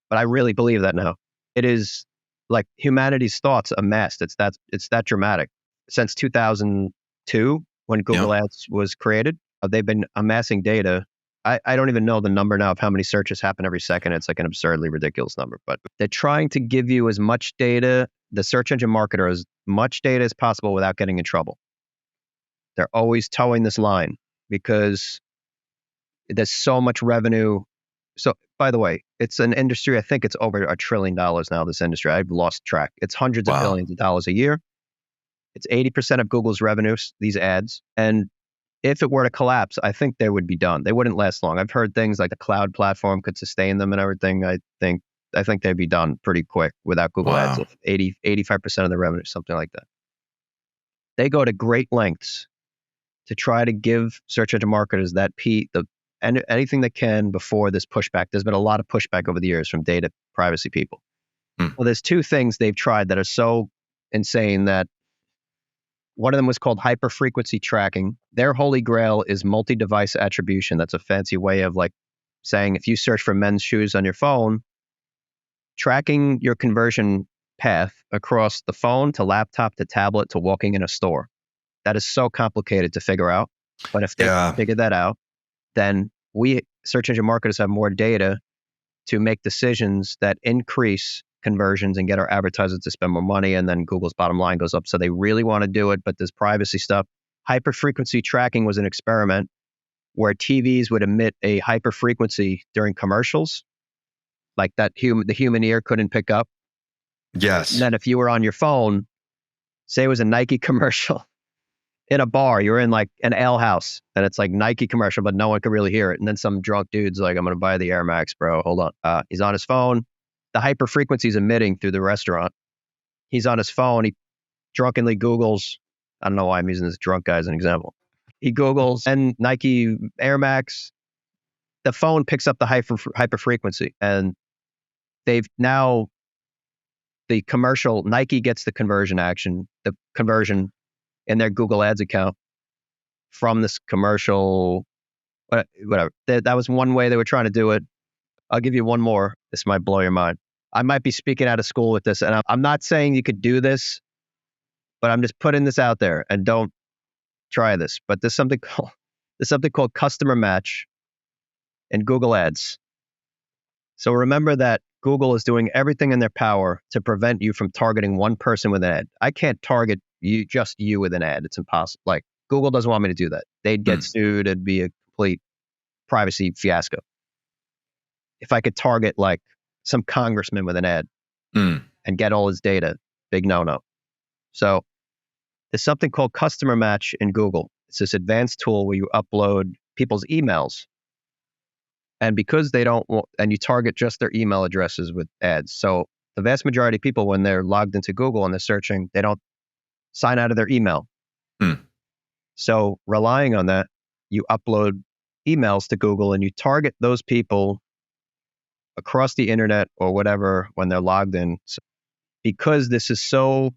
But I really believe that now. It is like humanity's thoughts amassed. It's that dramatic. Since 2002, when Google Ads was created, they've been amassing data. I don't even know the number now of how many searches happen every second. It's like an absurdly ridiculous number. But they're trying to give you as much data, the search engine marketer, as much data as possible without getting in trouble. They're always towing this line because there's so much revenue. So, by the way, it's an industry, I think it's over $1 trillion now, this industry. I've lost track. It's hundreds of billions of dollars a year. It's 80% of Google's revenues, these ads. And if it were to collapse, I think they would be done. They wouldn't last long. I've heard things like the cloud platform could sustain them and everything. I think they'd be done pretty quick without Google Ads. 85% of the revenue, something like that. They go to great lengths to try to give search engine marketers anything they can before this pushback. There's been a lot of pushback over the years from data privacy people. Well, there's two things they've tried that are so insane that one of them was called hyperfrequency tracking. Their holy grail is multi-device attribution. That's a fancy way of like saying if you search for men's shoes on your phone, tracking your conversion path across the phone to laptop to tablet to walking in a store. That is so complicated to figure out. But if they figure that out, then we search engine marketers have more data to make decisions that increase conversions and get our advertisers to spend more money, and then Google's bottom line goes up. So they really want to do it, but there's privacy stuff. Hyperfrequency tracking was an experiment where TVs would emit a hyperfrequency during commercials, like that the human ear couldn't pick up. Yes. And then if you were on your phone, say it was a Nike commercial in a bar, you're in like an ale house, and it's like Nike commercial, but no one could really hear it. And then some drunk dude's like, I'm going to buy the Air Max, bro. Hold on. He's on his phone. The hyperfrequency is emitting through the restaurant. He's on his phone. He drunkenly Googles. I don't know why I'm using this drunk guy as an example. He Googles and Nike Air Max. The phone picks up the hyperfrequency, and they've now the commercial. Nike gets the conversion action, the conversion in their Google Ads account from this commercial. Whatever. That was one way they were trying to do it. I'll give you one more. This might blow your mind. I might be speaking out of school with this, and I'm not saying you could do this, but I'm just putting this out there, and don't try this. But there's something called customer match in Google Ads. So remember that Google is doing everything in their power to prevent you from targeting one person with an ad. I can't target just you with an ad. It's impossible. Like, Google doesn't want me to do that. They'd get sued. It'd be a complete privacy fiasco. If I could target like some congressman with an ad and get all his data, big no-no. So there's something called customer match in Google. It's this advanced tool where you upload people's emails. And because they don't want, and you target just their email addresses with ads. So the vast majority of people, when they're logged into Google and they're searching, they don't sign out of their email. So relying on that, you upload emails to Google and you target those people across the internet or whatever when they're logged in. So because this is so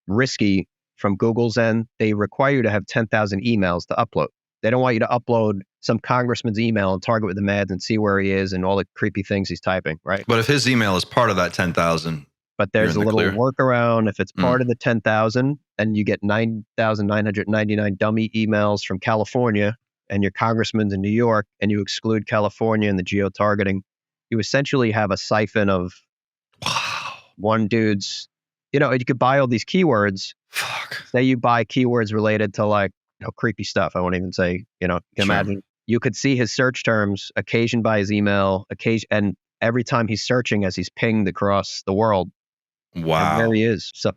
risky from Google's end, they require you to have 10,000 emails to upload. They don't want you to upload some congressman's email and target with the ads and see where he is and all the creepy things he's typing, right? But if his email is part of that 10,000, but there's a little workaround. If it's part of the 10,000 and you get 9,999 dummy emails from California and your congressman's in New York and you exclude California and the geo-targeting, you essentially have a siphon of one dude's, you could buy all these keywords. Say you buy keywords related to like, creepy stuff. I won't even say, you can imagine. You could see his search terms occasioned by his email, and every time he's searching as he's pinged across the world. And Wow. there he is. So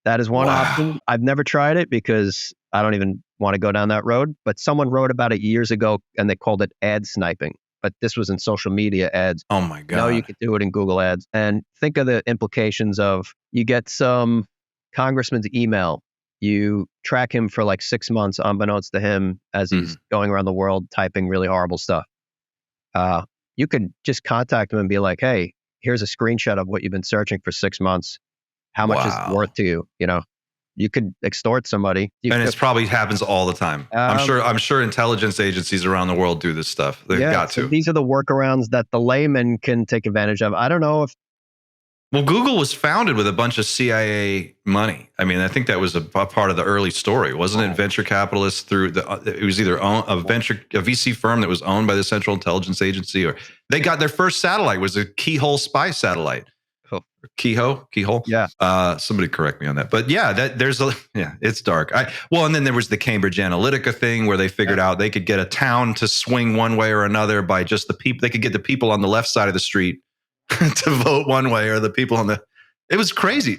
that is one option. I've never tried it because I don't even want to go down that road. But someone wrote about it years ago and they called it ad sniping. But this was in social media ads. Oh my God. No, you could do it in Google ads. And think of the implications of you get some congressman's email. You track him for like 6 months, unbeknownst to him, as he's going around the world typing really horrible stuff. You could just contact him and be like, hey, here's a screenshot of what you've been searching for 6 months. How much is it worth to you? You know, you could extort somebody. And it probably happens all the time. I'm sure intelligence agencies around the world do this stuff. They've got to. So these are the workarounds that the layman can take advantage of. I don't know if. Well, Google was founded with a bunch of CIA money. I mean, I think that was a part of the early story, wasn't it? Venture capitalists it was either a VC firm that was owned by the Central Intelligence Agency, or they got their first satellite was a keyhole spy satellite. Keyhole. Yeah. Somebody correct me on that. But yeah, it's dark. And then there was the Cambridge Analytica thing where they figured out they could get a town to swing one way or another by just the people. They could get the people on the left side of the street to vote one way, or the people on it was crazy.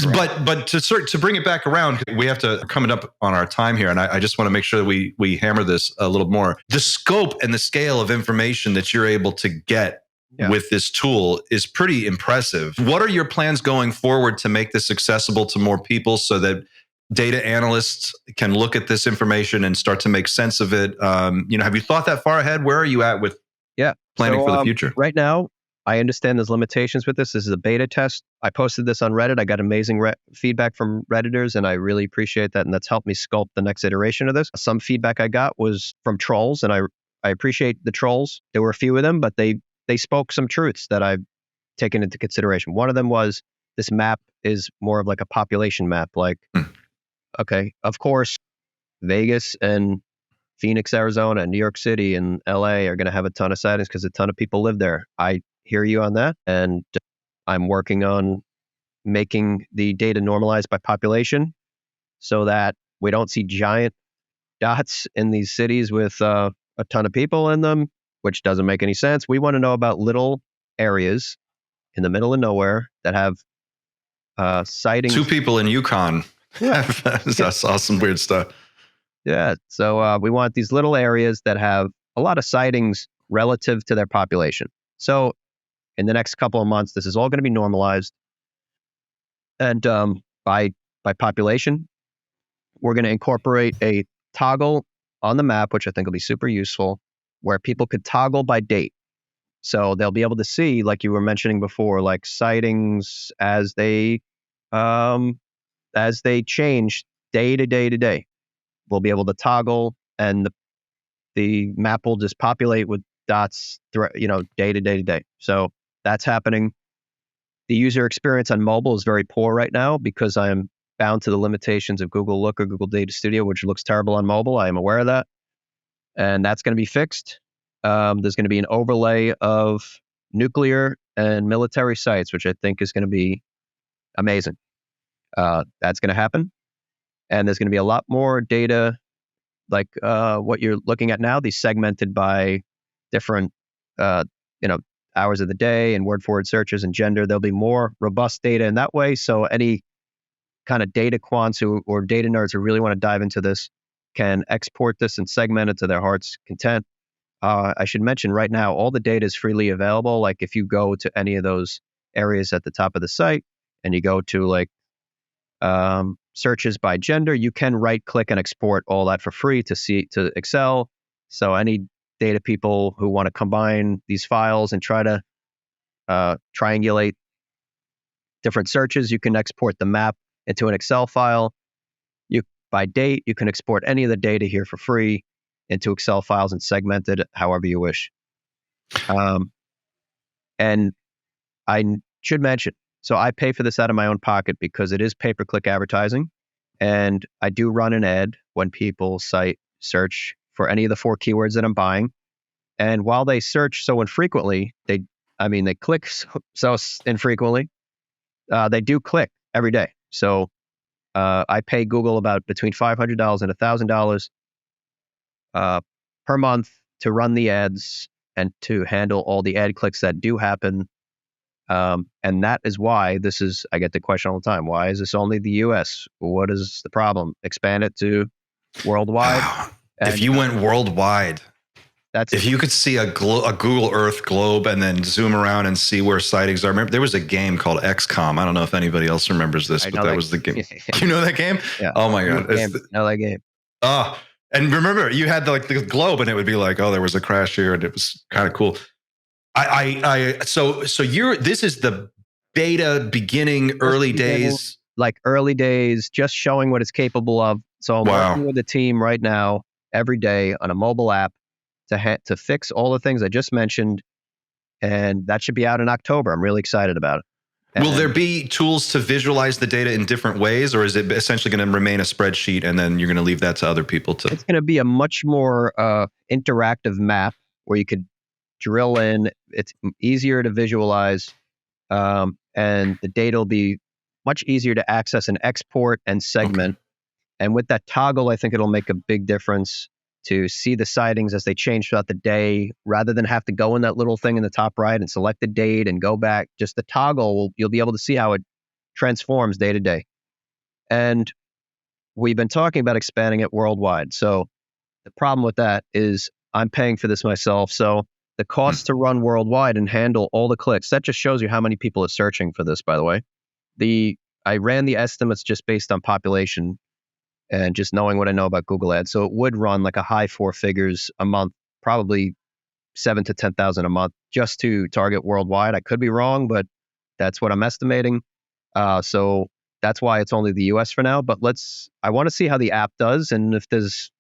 Right. But to bring it back around, we have to coming up on our time here, and I just want to make sure that we hammer this a little more. The scope and the scale of information that you're able to get with this tool is pretty impressive. What are your plans going forward to make this accessible to more people so that data analysts can look at this information and start to make sense of it? Have you thought that far ahead? Where are you at with planning for the future? Right now, I understand there's limitations with this. This is a beta test. I posted this on Reddit. I got amazing feedback from Redditors, and I really appreciate that. And that's helped me sculpt the next iteration of this. Some feedback I got was from trolls, and I appreciate the trolls. There were a few of them, but they spoke some truths that I've taken into consideration. One of them was this map is more of like a population map. Like, okay, of course, Vegas and Phoenix, Arizona, and New York City and LA are going to have a ton of sightings because a ton of people live there. I hear you on that. And I'm working on making the data normalized by population so that we don't see giant dots in these cities with a ton of people in them, which doesn't make any sense. We want to know about little areas in the middle of nowhere that have sightings. 2 people in Yukon. I saw some weird stuff. Yeah. So we want these little areas that have a lot of sightings relative to their population. So in the next couple of months, this is all going to be normalized. And by population, we're going to incorporate a toggle on the map, which I think will be super useful, where people could toggle by date. So they'll be able to see, like you were mentioning before, like sightings as they change day to day to day. We'll be able to toggle, and the map will just populate with dots, day to day to day. So that's happening. The user experience on mobile is very poor right now because I am bound to the limitations of Google Look or Google Data Studio, which looks terrible on mobile. I am aware of that. And that's going to be fixed. There's going to be an overlay of nuclear and military sites, which I think is going to be amazing. That's going to happen. And there's going to be a lot more data like what you're looking at now, these segmented by different hours of the day and word for word searches and gender. There'll be more robust data in that way. So any kind of data quants or data nerds who really want to dive into this can export this and segment it to their heart's content. I should mention right now, all the data is freely available. Like if you go to any of those areas at the top of the site and you go to like searches by gender, you can right click and export all that for free to Excel. So any data people who want to combine these files and try to triangulate different searches, you can export the map into an Excel file. By date, you can export any of the data here for free into Excel files and segment it however you wish. And I should mention, so I pay for this out of my own pocket because it is pay-per-click advertising. And I do run an ad when people search for any of the 4 keywords that I'm buying. And while they search so infrequently, they click so infrequently, they do click every day. So I pay Google about between $500 and $1,000 per month to run the ads and to handle all the ad clicks that do happen. And that is why I get the question all the time. Why is this only the US? What is the problem? Expand it to worldwide. Wow. And, if you went worldwide, if you could see a Google Earth globe and then zoom around and see where sightings are. Remember, there was a game called XCOM. I don't know if anybody else remembers this, but that was the game. You know that game? Yeah. Oh my God. Know that game. Oh, and remember, you had the globe, and it would be like, oh, there was a crash here, and it was kind of cool. So this is the beta beginning, early days, like early days, just showing what it's capable of. So I'm working with the team right now, every day on a mobile app to fix all the things I just mentioned, and that should be out in October. I'm really excited about it. Will there be tools to visualize the data in different ways, or is it essentially going to remain a spreadsheet and then you're going to leave that to other people to? It's going to be a much more interactive map where you could drill in. It's easier to visualize, and the data will be much easier to access and export and segment. Okay. And with that toggle, I think it'll make a big difference to see the sightings as they change throughout the day, rather than have to go in that little thing in the top right and select the date and go back. Just the toggle, you'll be able to see how it transforms day to day. And we've been talking about expanding it worldwide. So the problem with that is I'm paying for this myself. So the cost to run worldwide and handle all the clicks, that just shows you how many people are searching for this, by the way. I ran the estimates just based on population and just knowing what I know about Google Ads. So it would run like a high 4 figures a month, probably 7,000 to 10,000 a month just to target worldwide. I could be wrong, but that's what I'm estimating. So that's why it's only the US for now. But I want to see how the app does. And if there's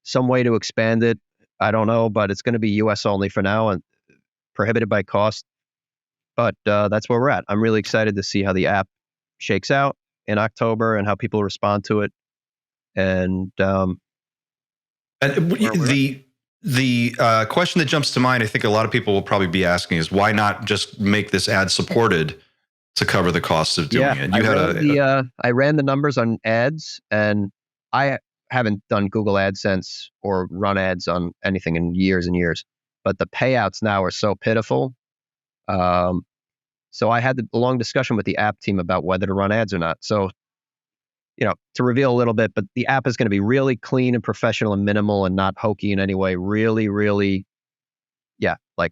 some way to expand it, I don't know, but it's going to be US only for now and prohibited by cost. But that's where we're at. I'm really excited to see how the app shakes out in October and how people respond to it. And the question that jumps to mind, I think a lot of people will probably be asking, is why not just make this ad supported to cover the costs of doing it? I ran the numbers on ads, and I haven't done Google AdSense or run ads on anything in years and years. But the payouts now are so pitiful. So I had a long discussion with the app team about whether to run ads or not. So, to reveal a little bit, but the app is going to be really clean and professional and minimal and not hokey in any way. Really, really, like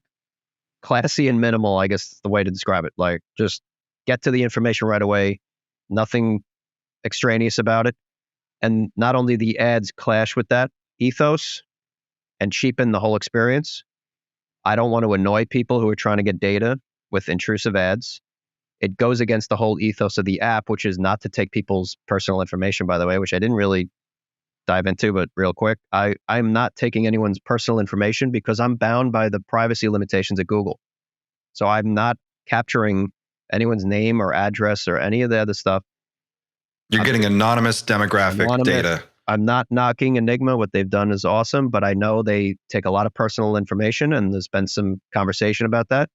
classy and minimal, I guess is the way to describe it. Like, just get to the information right away. Nothing extraneous about it. And not only the ads clash with that ethos and cheapen the whole experience, I don't want to annoy people who are trying to get data with intrusive ads. It goes against the whole ethos of the app, which is not to take people's personal information, by the way, which I didn't really dive into, but real quick, I'm not taking anyone's personal information because I'm bound by the privacy limitations at Google. So I'm not capturing anyone's name or address or any of the other stuff. You're getting anonymous demographic data. I'm not knocking Enigma. What they've done is awesome, but I know they take a lot of personal information, and there's been some conversation about that.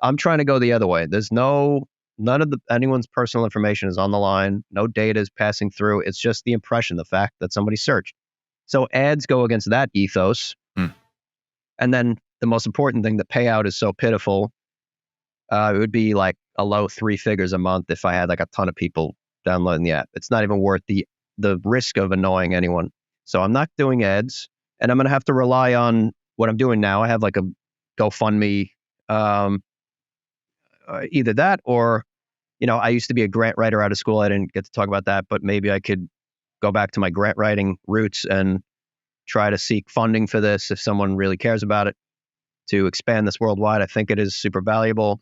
I'm trying to go the other way. There's none of anyone's personal information is on the line. No data is passing through. It's just the impression, the fact that somebody searched. So ads go against that ethos. And then the most important thing, the payout is so pitiful. It would be like a low 3 figures a month if I had like a ton of people downloading the app. It's not even worth the risk of annoying anyone. So I'm not doing ads, and I'm going to have to rely on what I'm doing now. I have like a GoFundMe, either that or, I used to be a grant writer out of school. I didn't get to talk about that, but maybe I could go back to my grant writing roots and try to seek funding for this if someone really cares about it, to expand this worldwide. I think it is super valuable.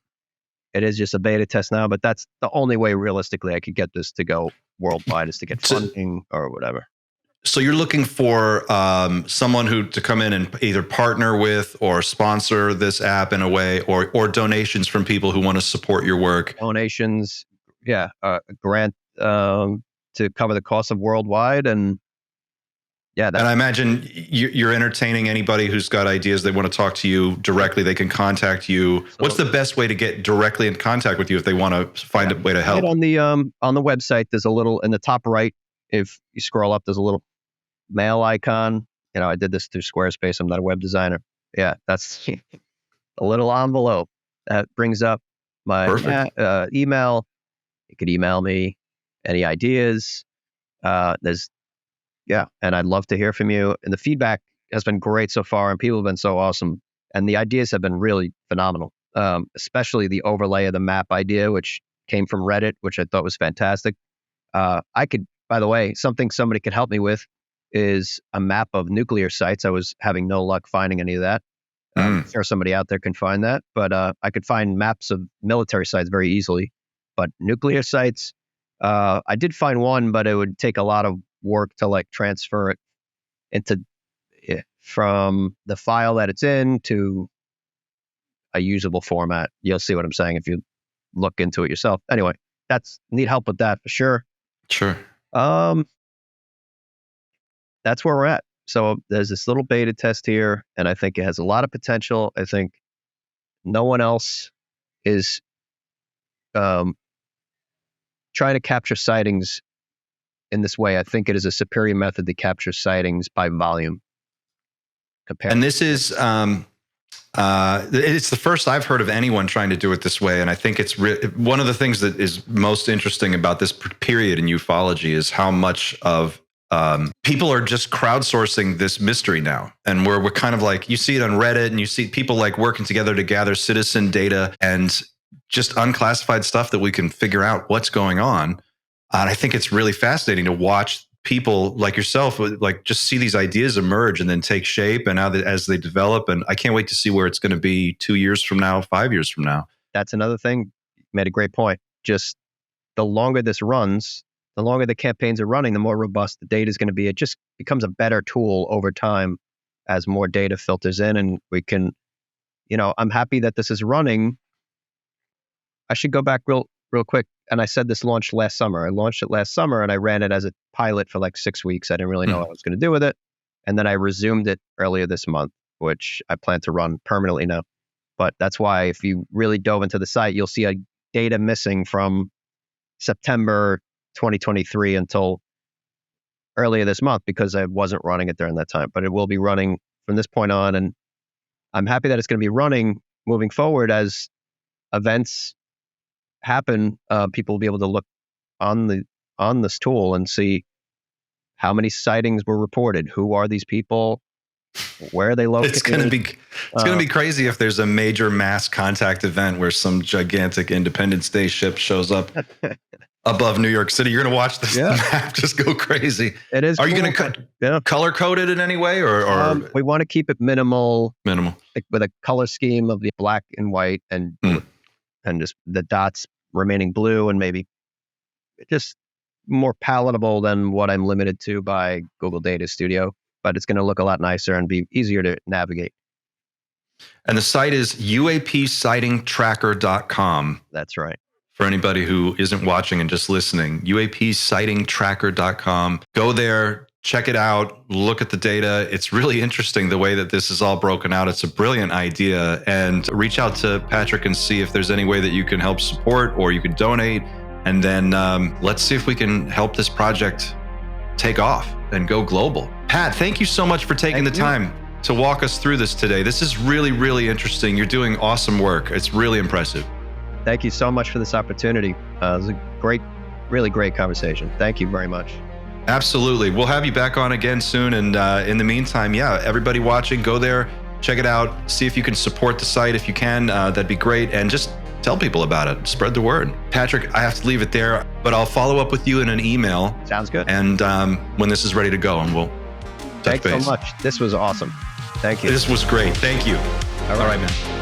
It is just a beta test now, but that's the only way realistically I could get this to go worldwide, is to get funding or whatever. So you're looking for someone to come in and either partner with or sponsor this app in a way, or donations from people who want to support your work. Donations, a grant to cover the cost of worldwide, and and I imagine you're entertaining anybody who's got ideas. They want to talk to you directly. They can contact you. So, what's the best way to get directly in contact with you if they want to find a way to help? Right on the website, there's a little in the top right. If you scroll up, there's a little mail icon. I did this through Squarespace. I'm not a web designer. Yeah, that's a little envelope that brings up my email. You could email me any ideas. And I'd love to hear from you. And the feedback has been great so far, and people have been so awesome. And the ideas have been really phenomenal, especially the overlay of the map idea, which came from Reddit, which I thought was fantastic. By the way, something somebody could help me with is a map of nuclear sites. I was having no luck finding any of that. I'm sure somebody out there can find that, but I could find maps of military sites very easily. But nuclear sites, I did find one, but it would take a lot of work to like transfer it into from the file that it's in to a usable format. You'll see what I'm saying if you look into it yourself. Anyway, need help with that for sure. Sure. That's where we're at. So there's this little beta test here, and I think it has a lot of potential. I think no one else is trying to capture sightings in this way. I think it is a superior method to capture sightings by volume. And this is it's the first I've heard of anyone trying to do it this way. And I think it's one of the things that is most interesting about this period in ufology is how much of people are just crowdsourcing this mystery now. And we're kind of like, you see it on Reddit and you see people like working together to gather citizen data and just unclassified stuff that we can figure out what's going on. And I think it's really fascinating to watch people like yourself, like just see these ideas emerge and then take shape and as they develop. And I can't wait to see where it's going to be 2 years from now, 5 years from now. That's another thing. You made a great point. Just the longer this runs, the longer the campaigns are running, the more robust the data is going to be. It just becomes a better tool over time as more data filters in, and we can, I'm happy that this is running. I should go back real quick. And I said this launched last summer. I launched it last summer and I ran it as a pilot for like 6 weeks. I didn't really know what I was going to do with it. And then I resumed it earlier this month, which I plan to run permanently now. But that's why if you really dove into the site, you'll see a data missing from September 2023 until earlier this month because I wasn't running it during that time. But it will be running from this point on. And I'm happy that it's going to be running moving forward as events happen. People will be able to look on this tool and see how many sightings were reported. Who are these people? Where are they located? It's going to be crazy if there's a major mass contact event where some gigantic Independence Day ship shows up above New York City. You're going to watch this map just go crazy. It is. Are you going to color code it in any way, or we want to keep it minimal, like with a color scheme of the black and white and just the dots remaining blue, and maybe just more palatable than what I'm limited to by Google Data Studio. But it's going to look a lot nicer and be easier to navigate. And the site is UAPsightingtracker.com. That's right. For anybody who isn't watching and just listening, UAPsightingtracker.com. Go there, check it out, look at the data. It's really interesting the way that this is all broken out. It's a brilliant idea. And reach out to Patrick and see if there's any way that you can help support or you can donate. And then let's see if we can help this project take off and go global. Pat, thank you so much for taking the time to walk us through this today. This is really, really interesting. You're doing awesome work. It's really impressive. Thank you so much for this opportunity. It was a really great conversation. Thank you very much. Absolutely. We'll have you back on again soon. And in the meantime, everybody watching, go there, check it out, see if you can support the site if you can. That'd be great. And just tell people about it. Spread the word. Patrick, I have to leave it there, but I'll follow up with you in an email. Sounds good. And when this is ready to go, and we'll touch base. Thanks so much. This was awesome. Thank you. This was great. Thank you. All right, man.